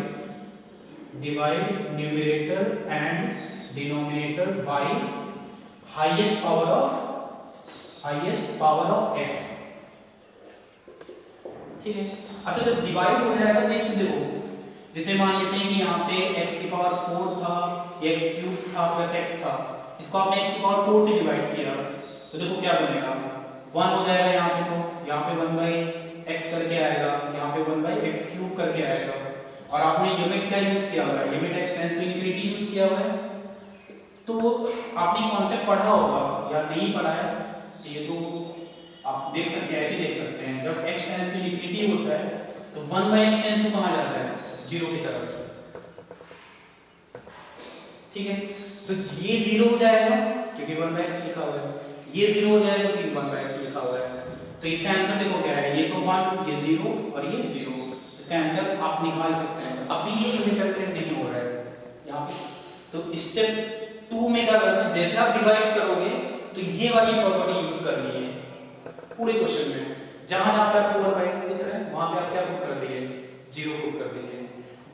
numerator and denominator by highest power of x, ठीक है। अच्छा जब डिवाइड हो जाएगा तो एक चीज देखो, जैसे मान लेते हैं कि यहाँ पे x की पावर 4 था, x क्यूब था प्लस x था, इसको आपने x की पावर 4 से डिवाइड किया तो देखो क्या बनेगा, 1 हो जाएगा यहाँ पे, तो यहाँ पे 1 बाई x करके आएगा, यहाँ पे 1 बाई x क्यूब करके आएगा। और आपने लिमिट क्या यूज किया हुआ है, limit x tends to infinity use किया हुआ है। तो आपने कॉन्सेप्ट पढ़ा होगा या नहीं पढ़ा है, ये तो आप देख सकते हैं, ऐसे देख सकते हैं, जब x टेंड्स टू इनफिनिटी होता है तो 1 बाई x टेंड्स टू कहाँ जाता है, 0 की तरफ। ठीक है, तो ये 0 हो जाएगा क्योंकि 1 बाई x लिखा हुआ है, ये 0 हो जाएगा क्योंकि 1 बाई x लिखा हुआ है। तो इसका आंसर देखो क्या है, ये तो 1, ये 0 और ये 0, इसका आंसर आप निकाल सकते हैं। अभी ये इंटरप्रेट नहीं हो रहा है यहाँ पे, तो स्टेप 2 में क्या करना है, जैसे आप डिवाइड करोगे तो ये वाली प्रॉपर्टी यूज करनी है पूरे क्वेश्चन में। जहां जहां पे आपको 1 बाई x दिख रहा है वहां पे आप क्या पुट कर दिए, 0 पुट कर देंगे,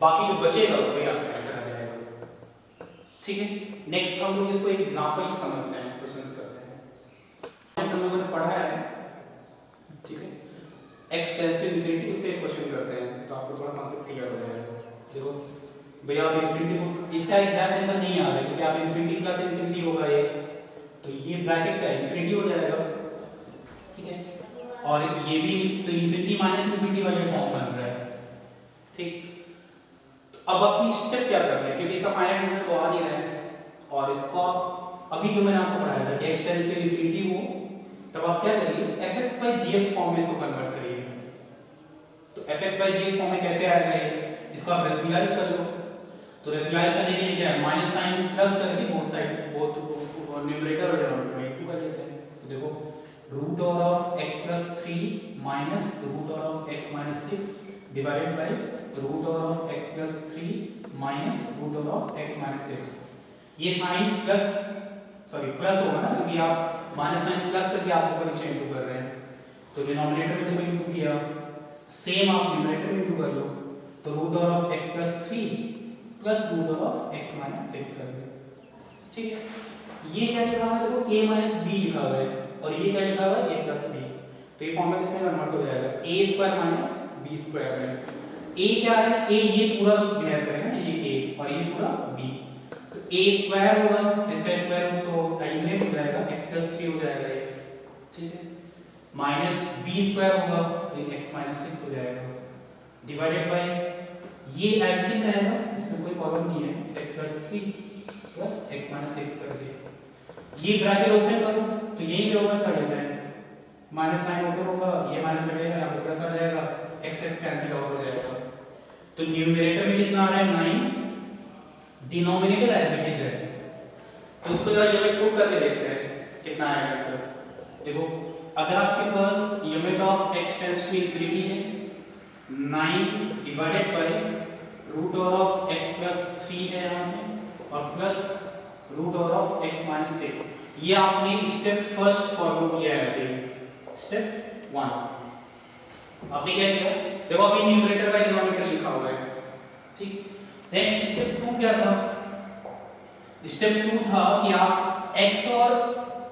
बाकी जो बचेगा वही आपका आंसर आ जाएगा। ठीक है, नेक्स्ट हम लोग इसको एक एग्जांपल से समझते हैं, क्वेश्चंस करते हैं। हम लोगों ने पढ़ा है, ठीक है, x टेंड्स टू इनफिनिटी, उस पे एक क्वेश्चन करते हैं तो आपको थोड़ा कांसेप्ट क्लियर हो जाएगा। देखो भैया आप इनफिनिटी को, इसका एग्जैक्ट आंसर नहीं आ रहा है क्योंकि आप इनफिनिटी प्लस इनफिनिटी होगा ये, तो ये ब्रैकेट का इनफिनिटी हो जाएगा। ठीक है, और ये भी तो इनफिनिटी माइनस इनफिनिटी वाले फॉर्म बन रहा है। ठीक, तो अब अपनी स्टेप क्या करना है, क्योंकि इसका फाइनाइट आंसर तो आ नहीं रहा है, और इसको अभी जो मैंने आपको पढ़ाया था कि x टेंड्स टू इनफिनिटी हो तब आप क्या करिए, fx/gx फॉर्म में इसको कन्वर्ट करिए। तो fx/gx फॉर्म में कैसे आएगा ये, इसको आप रेशनलाइज कर लो। तो रेशनलाइज करने के लिए क्या है, माइनस साइन प्लस करके बोथ साइड, बोथ न्यूमरेटर और डिनोमिनेटर में 2 कर लेते हैं। तो देखो root over of x plus 3 minus root over of x minus 6 divided by root over of x plus 3 minus root over of x minus 6। ये sign plus plus होगा ना, क्योंकि आप माइनस साइन प्लस करके आप ऊपर नीचे इंटू कर रहे हैं, तो डिनोमिनेटर में जब इंटू किया सेम आप न्यूमरेटर में इंटू कर लो, तो root over of x plus 3 plus root over of x minus 6 कर दो। ठीक है, ये क्या लिखा हुआ है, देखो a माइनस b लिखा हुआ है, और ये क्या लिखा हुआ है, a प्लस b, तो ये फॉर्मूला किसमें कन्वर्ट हो जाएगा, a square minus b square में। a क्या है, a ये पूरा बिहेव करेगा ना, ये a और ये पूरा b, तो a स्क्वायर होगा, इसका स्क्वायर रूट तो एलिमिनेट हो जाएगा, x प्लस 3 हो जाएगा ये। ठीक है, माइनस b स्क्वायर होगा तो ये x माइनस 6 हो जाएगा, डिवाइडेड बाय ये एज इट इज रहेगा, इसमें कोई प्रॉब्लम नहीं है, x plus 3 plus x minus 6 कर दिया। ये ब्रैकेट ओपन करो तो यही पे ओपन कर देते हैं, माइनस साइन ओपन होगा, ये माइनस हटेगा, यहाँ पे प्लस आ जाएगा, x x कैंसिल आउट हो जाएगा। तो न्यूमरेटर में कितना आ रहा है 9, डिनोमिनेटर एज इट इज है, तो उसको जरा लिमिट पुट करके देखते हैं कितना आएगा आंसर। देखो अगर आपके पास limit of x tends to infinity है 9 divided by root over of x plus 3 है यहाँ पे, और plus root over of x minus 6, ये आपने स्टेप फर्स्ट फॉलो किया है अभी, स्टेप 1 आपने क्या किया, देखो अभी न्यूमरेटर बाय डिनोमिनेटर लिखा हुआ है। ठीक, नेक्स्ट स्टेप 2 क्या था, स्टेप 2 था कि आप x और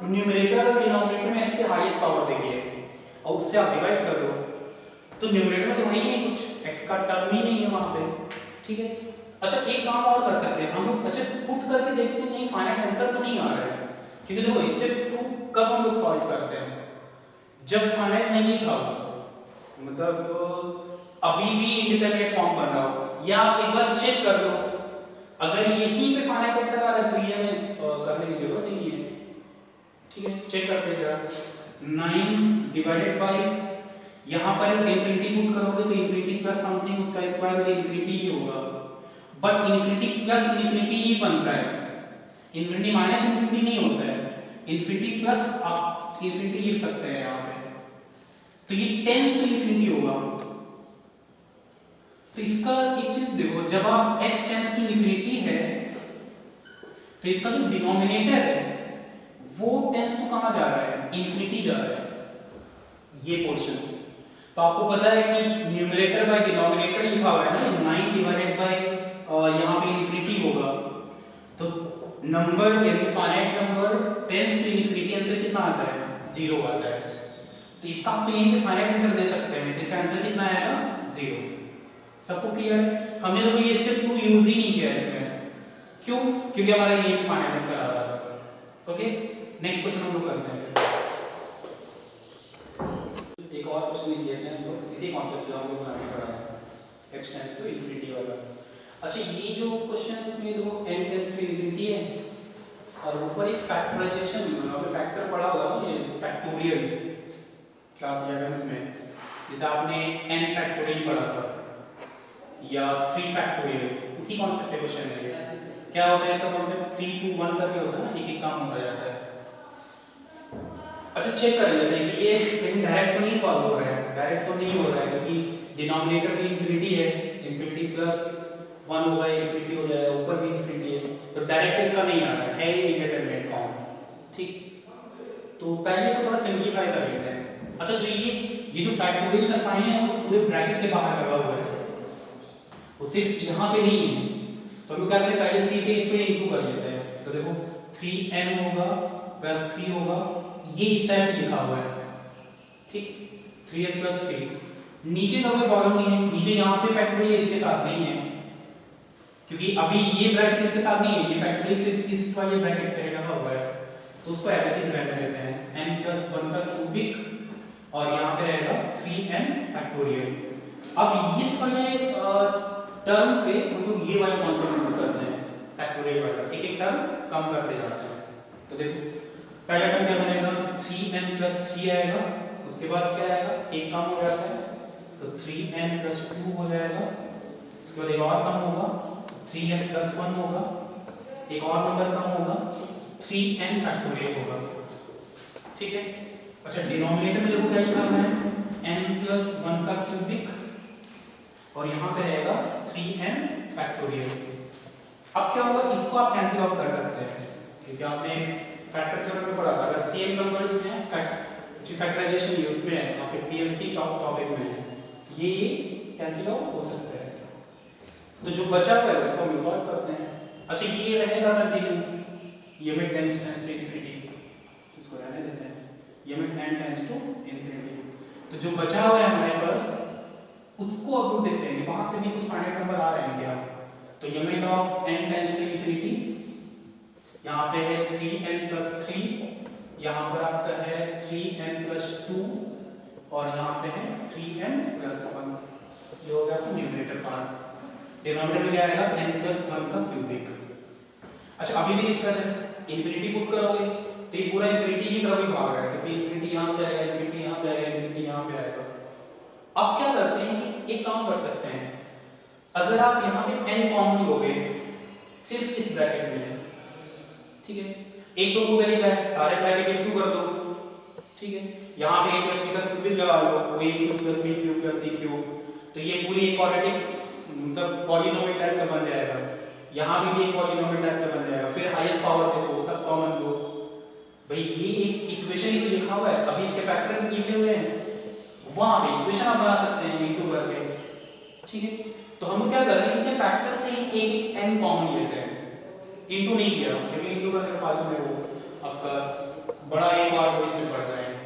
न्यूमरेटर और डिनोमिनेटर में x के हाईएस्ट पावर देखिए और उससे आप डिवाइड कर लो, तो न्यूमरेटर में तो है ही नहीं कुछ, x का टर्म ही नहीं है वहां पे। ठीक है, अच्छा एक काम और कर सकते हैं हम लोग, अच्छा पुट करके देखते हैं, नहीं फाइनल आंसर तो नहीं आ रहा है, क्योंकि देखो स्टेप 2 कब हम लोग सॉल्व करते हैं, जब फाइनल नहीं था, मतलब अभी भी इंडिटरमिनेट फॉर्म बन रहा हो, या आप एक बार चेक कर लो, अगर यहीं पे फाइनल आंसर आ रहा है तो ये हमें करने की जरूरत ही नहीं है। ठीक है, चेक करते हैं जरा, 9 डिवाइडेड बाय, यहां पर इंफिनिटी पुट करोगे तो इंफिनिटी प्लस समथिंग उसका स्क्वायर रूट इंफिनिटी ही होगा, बट इंफिनिटी प्लस इंफिनिटी ही बनता है, इंफिनिटी माइनस इंफिनिटी नहीं होता है, इंफिनिटी प्लस आप इंफिनिटी लिख सकते हैं यहाँ पे, तो ये टेंस टू इंफिनिटी होगा। तो इसका एक चीज देखो, जब आप x टेंस टू इंफिनिटी है तो इसका जो डिनोमिनेटर है वो टेंस टू कहां जा रहा है, इंफिनिटी जा रहा है, ये पोर्शन। तो आपको पता है कि न्यूमरेटर बाय डिनोमिनेटर लिखा हुआ है ना, 9 डिवाइडेड बाय यहाँ पे इंफिनिटी होगा, तो नंबर यानी finite number tends to infinity answer कितना आता है, 0 आता है। तो इसका आप तो यहीं पे फाइनाइट आंसर दे सकते हैं, जिसका आंसर कितना आएगा 0। सबको क्लियर है? हमने तो ये स्टेप 2 यूज ही नहीं किया इसमें। क्यों? क्योंकि हमारा ये फाइनल आंसर आ रहा था। ओके, नेक्स्ट क्वेश्चन हम लोग करते हैं। एक और क्वेश्चन लिया है तो इसी कॉन्सेप्ट जो हम लोग बनाने पड़ा है, x टेंड्स टू इंफिनिटी वाला। अच्छा, ये जो क्वेश्चन है इसमें देखो n टेंड्स टू इंफिनिटी है और ऊपर एक फैक्टराइजेशन, आपने फैक्टर पढ़ा होगा ना, ये फैक्टोरियल क्लास 11 में, जैसे आपने n फैक्टोरियल पढ़ा था या 3 फैक्टोरियल, उसी कॉन्सेप्ट पे क्वेश्चन है ये। क्या होता है इसका कॉन्सेप्ट? 3 2 1 करके होता है ना, एक एक काम होता जाता है। अच्छा, चेक कर लेते हैं कि ये कहीं डायरेक्ट तो नहीं सॉल्व हो रहा है, डायरेक्ट तो नहीं हो रहा है क्योंकि डिनोमिनेटर भी इंफिनिटी है, इंफिनिटी प्लस 1 होगा, इंफिनिटी हो जाएगा, ऊपर भी इंफिनिटी है, तो डायरेक्ट इसका नहीं आ रहा है, ये इंडिटरमिनेट फॉर्म। ठीक, तो पहले इसको थोड़ा सिंपलीफाई कर लेते हैं। अच्छा, जो ये जो फैक्टोरियल का साइन है वो पूरे ब्रैकेट के बाहर लगा हुआ है, वो सिर्फ यहाँ पे नहीं है, तो हम क्या करें, पहले 3 के इस पे इनटू कर लेते हैं। तो देखो 3n होगा प्लस 3 होगा, ये इस टाइप से लिखा हुआ है। ठीक, 3n प्लस 3, नीचे का कोई प्रॉब्लम नहीं है, नीचे यहाँ पे फैक्टोरियल इसके साथ नहीं है क्योंकि अभी ये ब्रैकेट इसके साथ नहीं है, ये फैक्टोरियल सिर्फ इस वाले ब्रैकेट पे लगा हुआ है, तो उसको एज इट इज रहने देते हैं, n प्लस 1 का क्यूबिक और यहाँ पे रहेगा 3n फैक्टोरियल। अब इस वाले टर्म पे हम लोग ये वाला कॉन्सेप्ट यूज करते हैं, फैक्टोरियल वाला, एक एक टर्म कम करते जाते हैं। तो देखो पहला टर्म क्या बनेगा, 3n प्लस 3 आएगा, उसके बाद क्या आएगा, एक कम हो जाता है तो 3n प्लस 2 हो जाएगा, उसके बाद एक और कम होगा 3n प्लस 1 होगा, एक और नंबर कम होगा 3n फैक्टोरियल होगा। ठीक है, अच्छा डिनोमिनेटर में देखो क्या लिखा हुआ है, n प्लस 1 का क्यूबिक और यहाँ पे रहेगा 3n फैक्टोरियल। अब क्या होगा, इसको आप कैंसिल आउट कर सकते हैं क्योंकि आपने फैक्टर थ्योरम में पढ़ा था, अगर सेम नंबर्स हैं, जो फैक्टराइजेशन है उसमें है, यहाँ पे पीएलसी टॉपिक में है, ये कैंसिल आउट हो सकता है। तो जो बचा हुआ है उसको हम सॉल्व करते हैं। अच्छा, ये रहेगा कंटिन्यू, ये में टेंस टू इंफिनिटी, इसको रहने देते हैं, ये में टेंस टू इंफिनिटी। तो जो बचा हुआ है हमारे पास उसको अब हम देखते हैं, वहां से भी कुछ फाइनाइट नंबर आ रहे हैं क्या। तो limit of n tends to infinity, यहाँ पे है 3n प्लस 3, यहाँ पर आपका है 3n प्लस 2 और यहाँ पे है 3n प्लस 1। ये हो गया आपका न्यूमरेटर पार्ट। डिनोमिनेटर में क्या आएगा, n प्लस 1 का क्यूबिक। अच्छा, अभी भी दिक्कत है, इंफिनिटी पुट करोगे तो ये पूरा इंफिनिटी की तरफ ही भाग रहा है क्योंकि इंफिनिटी यहाँ से आएगा, इंफिनिटी यहाँ पे आएगा, इंफिनिटी यहाँ पे आएगा। अब क्या करते हैं कि एक काम कर सकते हैं, अगर आप यहाँ पे n कॉमन लोगे सिर्फ इस ब्रैकेट में, ठीक है, एक तो वो तरीका है, सारे ब्रैकेट इनटू कर दो, ठीक है, यहाँ पे a प्लस b का क्यूबिक लगा लो, वो a cube plus b cube plus c cube, तो ये पूरी एक क्वाड्रेटिक मतलब पॉलिनोमियल टाइप का बन जाएगा। यहाँ भी एक पॉलिनोमियल टाइप का बन जाएगा, फिर हाईएस्ट पावर देखो तब कॉमन लो। भाई ये एक इक्वेशन ही लिखा हुआ है, अभी इसके फैक्टर लिखे हुए हैं, वहां पे इक्वेशन आप बना सकते हैं इनटू करके। ठीक है, तो हम लोग क्या कर रहे हैं, इनके फैक्टर से ही एक एक n कॉमन लेते हैं, इनटू नहीं किया क्योंकि इनटू करने के फालतू में वो आपका बड़ा एक बार वो इसमें पड़ जाएगा।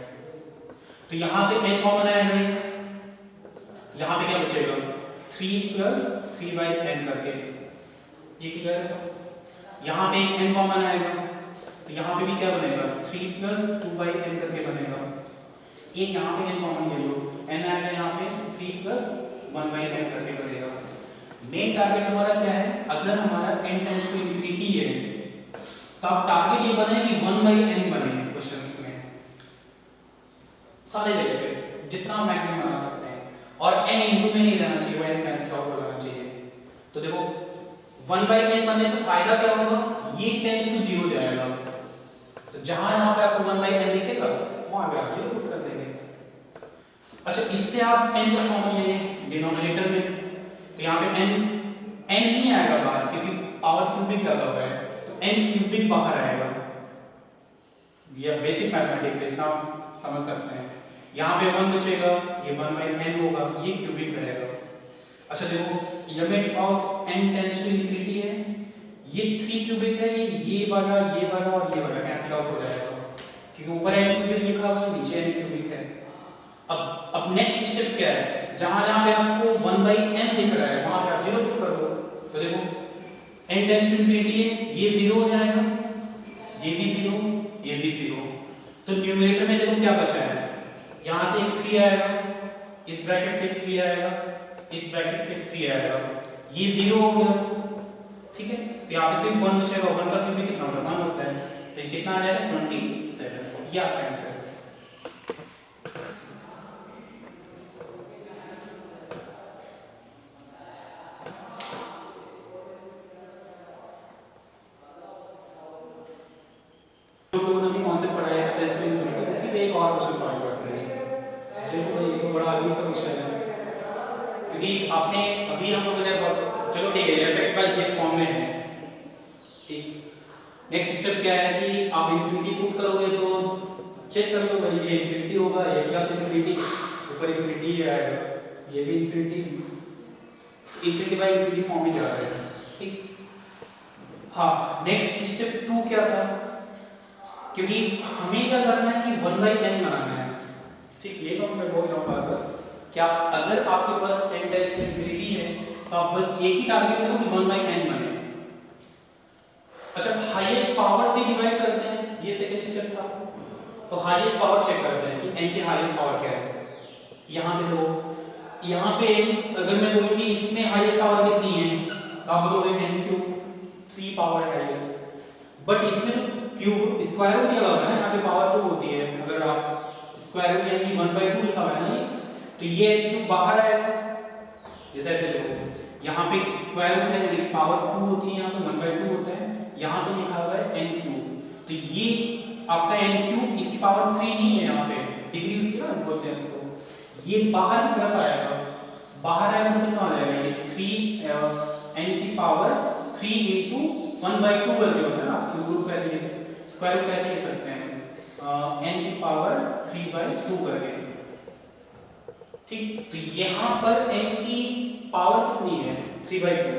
तो यहां से n कॉमन आएगा, यहां पे क्या बचेगा 3 प्लस 3 बाई n करके, ये क्लियर है सब। यहां पे एक n कॉमन आएगा तो यहां पे भी क्या बनेगा 3 प्लस 2 बाई n करके बनेगा। ये यहाँ पे n कॉमन ले लो, n आएगा यहाँ पे 3 प्लस 1 बाई n करके बनेगा। मेन टारगेट हमारा क्या है, अगर हमारा n टेंड्स टू इंफिनिटी है तो अब टारगेट ये बने कि 1 बाई n बने क्वेश्चंस में, सारे जगह पे जितना मैक्सिमम बना सकते हैं, और n इनटू में नहीं रहना चाहिए, वो n कैंसिल आउट हो जाना चाहिए। तो देखो 1 बाई n बनने से फायदा क्या होगा, ये टेंड्स टू 0 जाएगा, तो जहां यहाँ पे आपको 1 बाई n दिखेगा वहां पे आप 0 पुट कर देंगे। अच्छा, इससे आप n को कॉमन लेंगे डिनोमिनेटर में, तो यहाँ पे n नहीं आएगा बाहर क्योंकि पावर क्यूबिक लगा हुआ है, तो n क्यूबिक बाहर आएगा। ये बेसिक मैथमेटिक्स है, इतना समझ सकते हैं। यहाँ पे 1 बचेगा, ये 1 बाई n होगा, ये क्यूबिक रहेगा। अच्छा देखो, limit of n tends to infinity है, ये 3 क्यूबिक है, ये वाला और ये वाला कैंसिल आउट हो जाएगा क्योंकि ऊपर n क्यूबिक लिखा हुआ है, नीचे n क्यूबिक है। अब नेक्स्ट स्टेप क्या है, जहां जहां पे आपको 1/n दिख रहा है वहां पे आप 0 पुट कर दो। तो देखो n टेंड्स टू इंफिनिटी है, ये 0 हो जाएगा, ये भी 0, ये भी 0। तो न्यूमरेटर में देखो क्या बचा है, यहां से एक 3 आएगा, इस ब्रैकेट से एक 3 आएगा, इस ब्रैकेट से एक 3 आएगा, ये 0 हो गया। ठीक है, तो यहां पे सिर्फ 1 बचेगा। 1 का क्यूब कितना होता है, 1 होता है, तो ये कितना आ जाएगा 27। ये आपका आंसर है। कॉन्सेप्ट पढ़ा है एक्सटेंस टू इंफिनिटी, उसी पे एक और क्वेश्चन सॉल्व करते हैं। देखो भाई ये तो बड़ा अजीब सा क्वेश्चन है, क्योंकि आपने अभी हम लोगों ने चलो ठीक है f(x/gx) फॉर्म में है। ठीक, नेक्स्ट स्टेप क्या है कि आप इंफिनिटी पुट करोगे तो चेक कर लो भाई ये इंफिनिटी होगा, ये प्लस इंफिनिटी, ऊपर इंफिनिटी आएगा, ये भी infinity, infinity by infinity form में जा रहा है। ठीक, हाँ नेक्स्ट स्टेप 2 क्या था, क्योंकि हमें क्या करना है कि 1/n बनाना है। ठीक, ये तो मैं बोल रहा हूँ बार-बार, क्या अगर आपके पास n टेंड्स टू इंफिनिटी है तो आप बस एक ही टारगेट करो कि 1/n बने। अच्छा, हाईएस्ट पावर से डिवाइड करते हैं, ये सेकंड स्टेप था। तो हाईएस्ट पावर चेक करते हैं कि n की हाईएस्ट पावर क्या है। यहाँ पे देखो, यहाँ पे अगर मैं बोलूँ कि इसमें हाईएस्ट पावर कितनी है, तो आप बोलोगे n³ 3 पावर है हाईएस्ट। बट इसमें तो क्यूब स्क्वायर रूट लगा हुआ है ना, यहाँ पे पावर 2 होती है। अगर आप स्क्वायर रूट यानी 1/2 लिखा हुआ है ना, तो ये क्यूब बाहर आएगा। जैसे ऐसे देखो, यहाँ पे स्क्वायर रूट है यानी पावर 2 होती है, यहाँ पे 1/2 होता है, यहाँ पे लिखा हुआ है n³। तो ये आपका n³, इसकी पावर 3 नहीं है, यहाँ पे डिग्री से ना बोलते हैं इसको, ये बाहर की तरफ आएगा। बाहर आएगा तो कितना आ जाएगा, ये 3 n की पावर 3 × 1/2 करके होता है ना, क्यूब रूट कैसे लिख सकते हैं, स्क्वायर रूट कैसे लिख सकते हैं, n की पावर 3/2 करके। ठीक, तो यहाँ पर n की पावर कितनी है 3/2,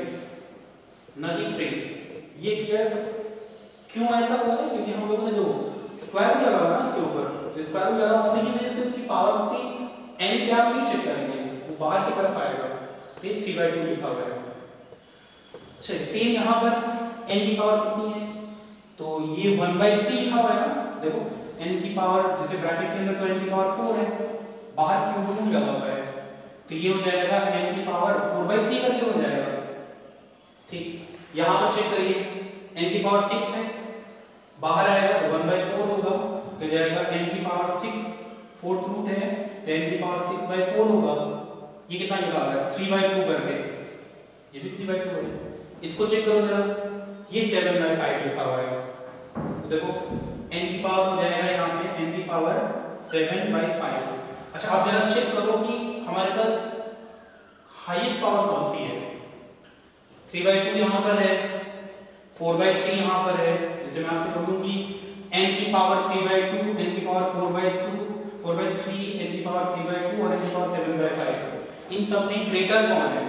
न कि 3। ये क्लियर है सब? क्यों ऐसा हुआ है, क्योंकि हम लोगों ने जो स्क्वायर रूट लगा हुआ है ना इसके ऊपर, तो स्क्वायर रूट लगा होने की वजह से उसकी पावर की n क्या नहीं चेक करेंगे, वो बाहर की तरफ आएगा, तो ये 3/2 लिखा हुआ है। अच्छा, सेम यहाँ पर n की पावर कितनी है, तो ये 1/3 लिखा हुआ है ना। देखो n की पावर, जैसे ब्रैकेट के अंदर तो n की पावर 4 है, बाहर क्यूब रूट लगा हुआ है, तो ये हो जाएगा n की पावर 4/3 करके हो जाएगा। ठीक, यहाँ पर चेक करिए, n की पावर 6 है, बाहर आएगा तो 1/4 होगा, तो जाएगा n की पावर 6, फोर्थ रूट है, तो n की पावर 6/4 होगा। ये कितना निकाल रहा है 3/2 करके, ये भी 3/2 है। इसको चेक करो जरा, ये 7/5 लिखा हुआ है, तो देखो n की पावर हो जाएगा यहाँ पे n की पावर 7/5। अच्छा, आप जरा चेक करो कि हमारे पास हाईएस्ट पावर कौन सी है। 3/2 यहाँ पर है, 4/3 यहाँ पर है। जैसे मैं आपसे बोलूँ कि n की पावर 3/2, n की पावर 4/3, n की पावर 3/2 और n की पावर 7/5, इन सब में ग्रेटर कौन है?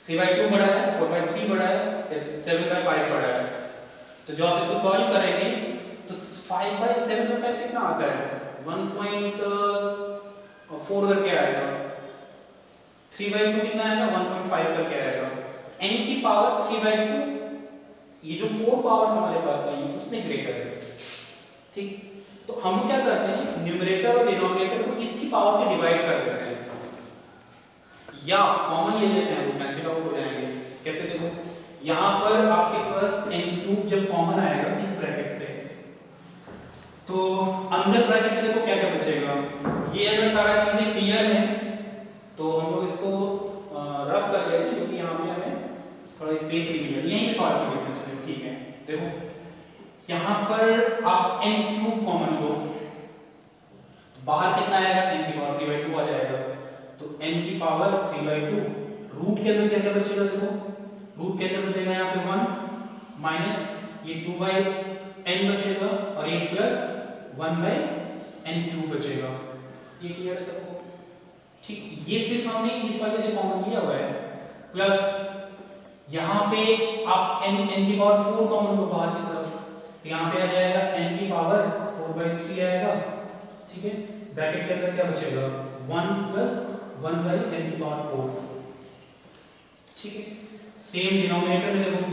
3/2 बड़ा है, 4/3 बड़ा है, 7/5 बड़ा है। तो जो आप इसको सॉल्व करेंगे तो 5/7/5 कितना आता है, 1.4 करके आएगा। 3/2 कितना आएगा, 1.5 करके आएगा। n की पावर 3/2, ये जो 4 पावर्स हमारे पास है उसमें ग्रेटर है। ठीक, तो हम क्या करते हैं, न्यूमरेटर और डिनोमिनेटर को इसकी पावर से डिवाइड कर देते हैं, या कॉमन ले लेते हैं, वो कैंसिल आउट हो जाएंगे। कैसे देखो, यहाँ पर आपके पास n³ जब कॉमन आएगा इस ब्रैकेट से, तो अंदर ब्रैकेट में देखो क्या क्या बचेगा। ये अगर सारा चीजें क्लियर है तो हम लोग इसको रफ कर लेते हैं, क्योंकि यहाँ पे हमें थोड़ा स्पेस नहीं मिला, यहीं पे सॉल्व कर लेते हैं। चलिए ठीक है, देखो यहाँ पर आप n³ कॉमन लो, बाहर कितना आएगा, n की पावर 3/2 आ जाएगा, तो n की पावर 3/2। रूट के अंदर क्या क्या बचेगा, देखो रूट के अंदर बचेगा यहाँ पे 1 माइनस ये 2/n बचेगा, और ये प्लस 1/n³ बचेगा। ये क्लियर है सबको? ठीक, ये सिर्फ हमने इस वाले से कॉमन लिया हुआ है, प्लस यहाँ पे आप n की पावर 4 कॉमन लो बाहर की तरफ, तो यहाँ पे आ जाएगा n की पावर 4/3 आएगा। ठीक है, ब्रैकेट के अंदर क्या बचेगा, 1 + 1 बाई n की पावर 4। ठीक है, सेम डिनोमिनेटर में देखो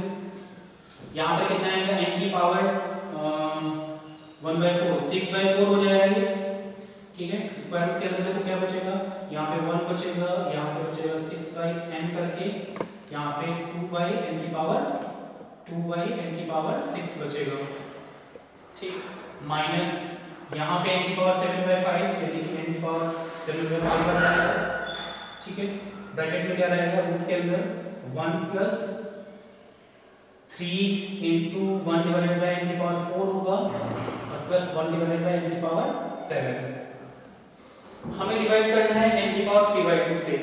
यहाँ पे कितना आएगा, n की पावर 1 बाई 4, 6 बाई 4 हो जाएगा ये। ठीक है, स्क्वायर रूट के अंदर देखो क्या बचेगा, यहाँ पे 1 बचेगा, यहाँ पे बचेगा 6 बाई n करके, यहाँ पे 2 बाई n की पावर 6 बचेगा। ठीक, माइनस यहाँ पे n की पावर 7 बाई 5 यानी कि n की पावर 7 बाई 5 बन जाएगा। ठीक है, ब्रैकेट में क्या रहेगा, रूट के अंदर 1 plus 3 into 1 divided by n की पावर 4 होगा और प्लस 1 डिवाइडेड बाई n की पावर 7। हमें डिवाइड करना है n की पावर 3 बाई 2 से।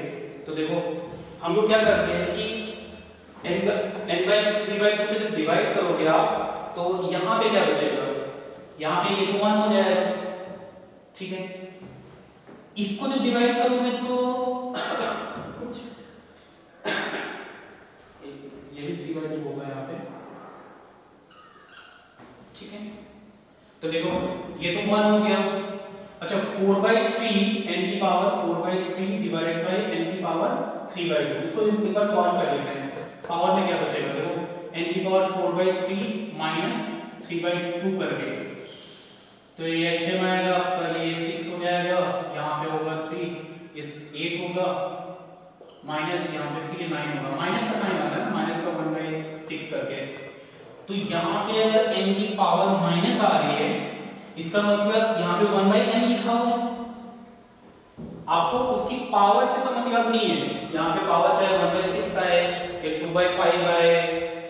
तो देखो हम लोग क्या करते हैं कि n बाई 3 बाई 2 से जब डिवाइड करोगे आप तो यहाँ पे क्या बचेगा, यहाँ पे ये तो 1 हो जाएगा। ठीक है, इसको जब डिवाइड करोगे तो कुछ ये भी 3 बाई 2 होगा यहाँ पे। ठीक है, तो देखो ये तो 1 हो गया। अच्छा 4 बाई 3 n की power 4 by 3 divided by n की पावर 3 बाई 2, इसको एक बार सॉल्व कर लेते हैं। पावर में क्या बचेगा, देखो n की पावर 4 बाई 3 माइनस 3 बाई 2 करके, तो ये ऐसे में आएगा आपका, ये 6 हो जाएगा, यहाँ पे होगा 3, इस 8 होगा, माइनस यहाँ पे 3 9 होगा, माइनस का साइन आता है ना, माइनस का 1 बाई 6 करके। तो यहाँ पे अगर n की पावर माइनस आ रही है, इसका मतलब यहाँ पे 1 बाई n लिखा हुआ है, आपको उसकी पावर से कोई मतलब नहीं है। यहाँ पे पावर चाहे 1 बाई 6 आए या 2 बाई 5 आए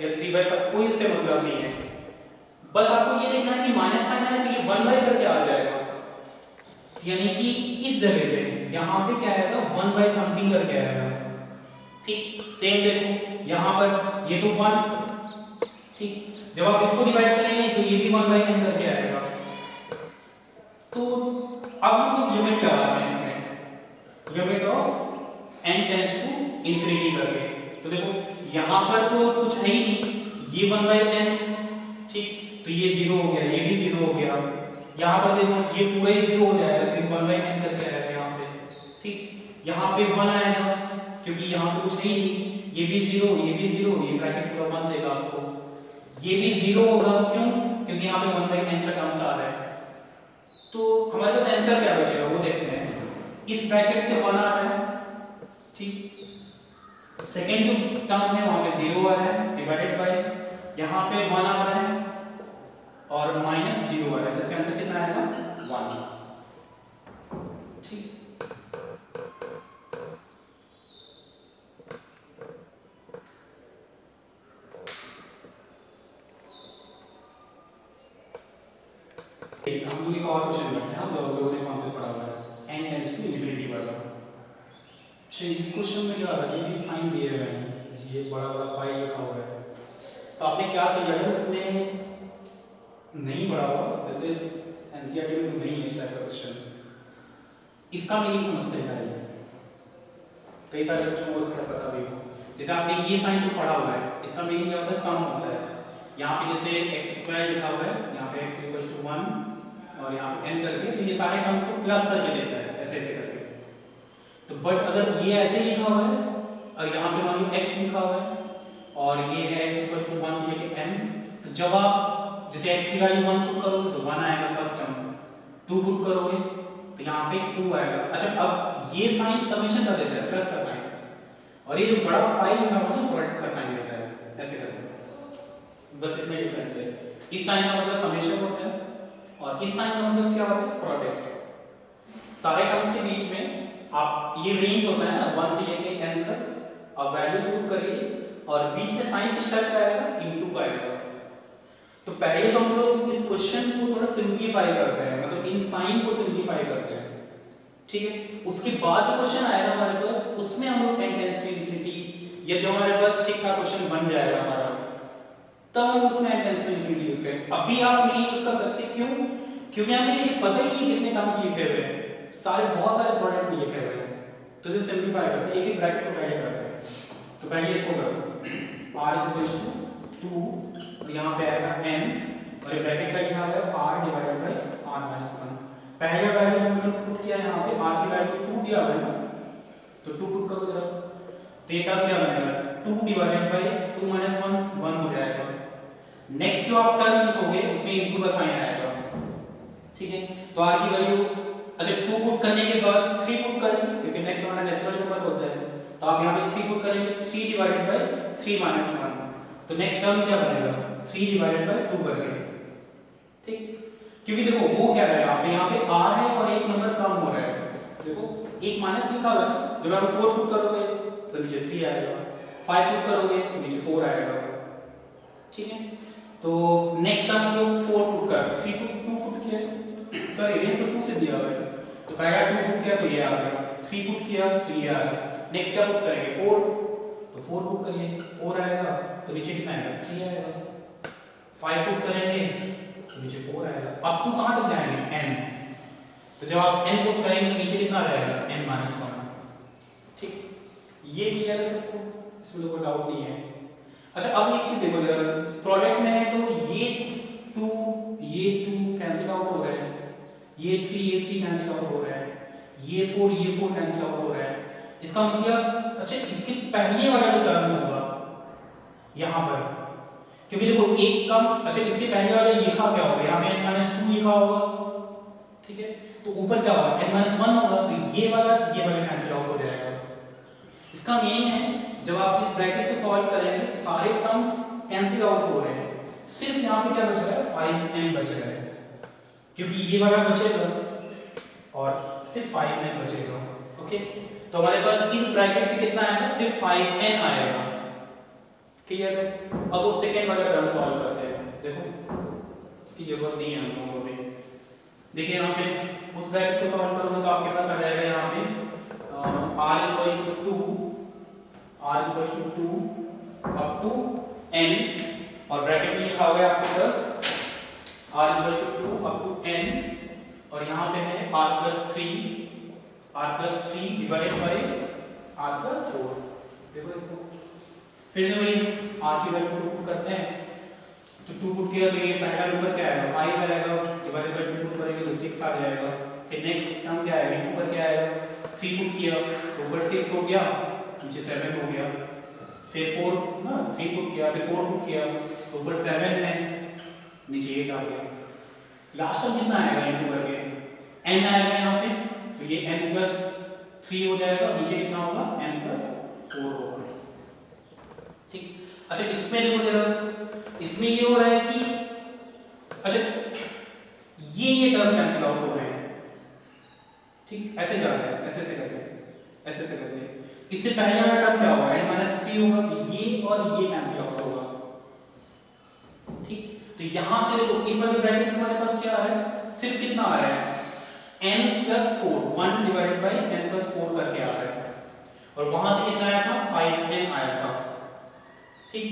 या 3 बाई 5, कोई उससे मतलब नहीं है। बस आपको ये देखना है कि माइनस साइन है तो ये 1 बाई करके आ जाएगा, यानी कि इस जगह पे यहाँ पे क्या आएगा, 1 बाई समथिंग करके आएगा। ठीक, सेम देखो यहाँ पर ये तो 1। ठीक, जब आप इसको डिवाइड करेंगे तो ये भी 1 बाई n करके आएगा। तो अब हम लोग लिमिट लगाते हैं इसमें, limit of n tends to infinity करके। तो देखो यहाँ पर तो कुछ है ही नहीं, ये 1 बाई n, ठीक, तो ये 0 हो गया, ये भी 0 हो गया। यहाँ पर देखो ये पूरा ही 0 हो जाएगा क्योंकि 1 बाई n करके आएगा यहाँ पे। ठीक, यहाँ पे 1 आएगा क्योंकि यहाँ पे कुछ है ही नहीं, ये भी 0, ये भी 0, ये ब्रैकेट पूरा 1 देगा आपको, ये भी 0 होगा, क्यों, क्योंकि यहाँ पे 1 बाई n का टर्म्स आ रहा है। तो हमारे पास आंसर क्या बचेगा वो देखते हैं। इस ब्रैकेट से 1 आ रहा है, ठीक, सेकंड जो टर्म है वहां पे 0 आ रहा है, डिवाइडेड बाय यहाँ पे 1 आ रहा है और माइनस 0 आ रहा है, जिसका आंसर कितना आएगा 1। ठीक, हम लोग एक और क्वेश्चन करते हैं। हम लोगों ने कॉन्सेप्ट पढ़ा हुआ है n टेंड्स टू इंफिनिटी वाला। अच्छा, इस क्वेश्चन में क्या आ रहा है, ये साइन दिए हुए हैं, ये बड़ा बड़ा पाई लिखा हुआ है। तो आपने क्या समझा है, उसने नहीं पढ़ा होगा, वैसे एनसीईआरटी में तो नहीं है इस टाइप का क्वेश्चन। इसका मीनिंग समझते हैं पहले, कई सारे बच्चों को इसका पता भी हो। जैसे आपने ये साइन तो पढ़ा हुआ है, इसका मीनिंग क्या होता है, सम होता है। यहाँ पे जैसे x² लिखा हुआ है, यहाँ पे x = 1 और यहाँ पे n करके, तो ये सारे टर्म्स को प्लस करके देता है, ऐसे ऐसे करके। तो बट अगर ये ऐसे लिखा हुआ है और यहाँ पे मान लो x लिखा हुआ है और ये है x = 1 से लेके n, तो जब आप जैसे x की वैल्यू 1 पुट करोगे तो 1 आएगा फर्स्ट टर्म, 2 पुट करोगे तो यहाँ पे 2 आएगा। अच्छा, अब ये साइन समेशन का देता है, प्लस का साइन, और ये जो बड़ा पाई लिखा हुआ है ना, प्रोडक्ट का साइन देता है, ऐसे करके। बस इतना डिफरेंस है। इस साइन का मतलब समेशन होता है और इस साइन का मतलब क्या होता है, प्रोडक्ट। सारे टर्म्स के बीच में आप ये रेंज होता है ना 1 से लेके n तक, अब वैल्यूज पुट करिए और बीच में साइन किस टाइप का आएगा, इनटू का आएगा। तो पहले तो हम लोग इस क्वेश्चन को थोड़ा सिंपलीफाई करते हैं, मतलब इन साइन को सिंपलीफाई करते हैं, ठीक है। उसके बाद जो क्वेश्चन आएगा हमारे पास, उसमें हम लोग n टेंड्स टू इंफिनिटी, या जो हमारे पास ठीक ठाक क्वेश्चन बन जाएगा हमारा, तब हम उसमें n tends to infinity use करें। अभी आप नहीं यूज कर सकते, क्यों, क्योंकि हमें ये पता ही नहीं कितने टर्म्स लिखे हुए हैं, सारे बहुत सारे प्रोडक्ट में लिखे हुए हैं। तो जो सिंपलीफाई करते हैं, एक एक ब्रैकेट को पहले करते हैं। तो पहले इसको करो, r = 2 और यहाँ पे आएगा n और ये ब्रैकेट का लिखा हुआ है r/r - 1। पहला वैल्यू हमने पुट किया, यहाँ पे r की वैल्यू 2 दिया हुआ है ना, तो 2 पुट करो जरा, तो ये टर्म क्या बनेगा 2 डिवाइडेड बाय 2 माइनस 1 1 हो जाएगा। नेक्स्ट जो आप टर्म लिखोगे उसमें इनटू का साइन आएगा, ठीक है। तो r की वैल्यू, अच्छा 2 पुट करने के बाद 3 पुट करेंगे क्योंकि नेक्स्ट हमारा नेचुरल नंबर होता है, तो आप यहां पे 3 पुट करेंगे 3 डिवाइडेड बाय 3 माइनस 1, तो नेक्स्ट टर्म क्या बनेगा 3 डिवाइडेड बाय 2 करके, ठीक। क्योंकि देखो हो क्या रहा है यहां पे r है और एक नंबर कम हो रहा है, देखो एक माइनस लिखा हुआ है, जब आप 4 पुट करोगे तो नीचे 3 आएगा, 5 पुट करोगे तो नीचे 4 आएगा, ठीक है। तो नेक्स्ट टर्म जो 4 पुट कर 3 पुट 2 पुट किया, सॉरी रेंज तो 2 से दिया हुआ है, तो पहला 2 पुट किया तो ये आ गया, 3 पुट किया तो ये आ गया, नेक्स्ट क्या पुट करेंगे 4, तो 4 पुट करिए 4 आएगा, तो नीचे कितना आएगा 3 आएगा, 5 पुट करेंगे तो नीचे 4 आएगा, अप टू कहां तक जाएंगे n, तो जब आप n पुट करेंगे तो नीचे कितना रहेगा n माइनस 1, ठीक। ये क्लियर है सबको, इसमें कोई डाउट नहीं है। अच्छा अब एक चीज देखो जरा, प्रोडक्ट में है तो ये 2 कैंसिल आउट हो रहा है, ये 3 कैंसिल आउट हो रहा है, ये 4 कैंसिल आउट हो रहा है, इसका मतलब अच्छा इसके पहले वाला जो टर्म होगा यहां पर, क्योंकि देखो एक कम, अच्छा इसके पहले वाला लिखा क्या होगा यहां पे n-2 लिखा होगा, ठीक है। तो ऊपर क्या होगा n-1 होगा, तो ये वाला कैंसिल आउट हो जाएगा। इसका मीनिंग है जब आप इस ब्रैकेट को सॉल्व करेंगे तो सारे टर्म्स कैंसिल आउट हो रहे हैं, सिर्फ यहां पे क्या बच रहा है 5n बच रहा है, क्योंकि ये वाला बचेगा और सिर्फ 5n बचेगा, ओके। तो हमारे पास इस ब्रैकेट से कितना आएगा सिर्फ 5n आएगा, क्लियर है। अब वो सेकंड वाला टर्म सॉल्व करते हैं, देखो इसकी जरूरत नहीं है हम लोगों को भी, देखिए यहां पे उस ब्रैकेट को सॉल्व करोगे तो आपके पास आ जाएगा यहां पे r = 2 अप टू n, और ब्रैकेट में लिखा हुआ है आपके पास r = 2 अप टू n, और यहां पे है r + 3 डिवाइडेड बाय r + 4, देखो इसको फिर से वही r की वैल्यू 2 पुट करते हैं, तो 2 पुट किया तो ये पहला नंबर क्या आएगा 5 आएगा, डिवाइडेड बाय 2 पुट करेंगे तो 6 आ जाएगा, फिर नेक्स्ट टर्म क्या आएगा ऊपर क्या आएगा 3 पुट किया तो ऊपर 6 हो गया, नीचे 7 हो गया, फिर 4 ना 3 पुट किया, फिर 4 पुट किया तो ऊपर 7 है, नीचे 8 आ गया, लास्ट टर्म कितना आएगा इनटू करके n आएगा यहाँ पे, तो ये n+3 हो जाएगा, नीचे कितना होगा n+4 होगा, ठीक। अच्छा इसमें देखो जरा, इसमें ये हो रहा है कि अच्छा ये टर्म कैंसिल आउट हो रहे हैं, ठीक, ऐसे जा रहा है, ऐसे करके इससे पहले वाला टर्म क्या होगा n-3 होगा, तो ये और ये कैंसिल आउट होगा, ठीक। तो यहां से देखो इस वाले ब्रैकेट से हमारे पास क्या आ रहा है सिर्फ कितना आ रहा है n+4 1 डिवाइडेड बाय n+4 करके आ रहा है, और वहां से कितना आया था 5n आया था, ठीक।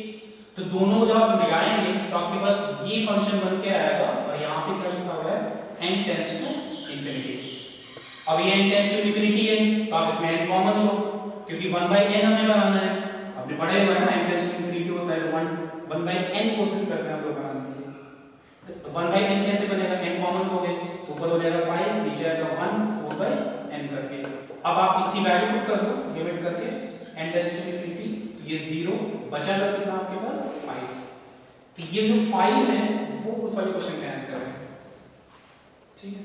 तो दोनों जब आप मिलाएंगे तो आपके पास ये फंक्शन बन के आएगा, और यहाँ पे क्या लिखा हुआ है n टेंड्स टू इंफिनिटी। अब ये n टेंड्स टू इंफिनिटी है तो आप इसमें n कॉमन लो, क्योंकि 1/n हमें बनाना है, आपने पढ़ा ही है ना n टेंड्स टू इंफिनिटी होता है तो 1/n कोशिश करते हैं हम लोग बनाने की, तो 1/n कैसे बनेगा n कॉमन लोगे, ऊपर हो जाएगा 5, नीचे आएगा 1 4/n करके। अब आप इसकी वैल्यू पुट कर दो लिमिट करके n टेंड्स टू इंफिनिटी, तो ये 0 बचा कितना आपके पास 5, तो ये जो 5 है वो उस वाले क्वेश्चन का आंसर है, ठीक है।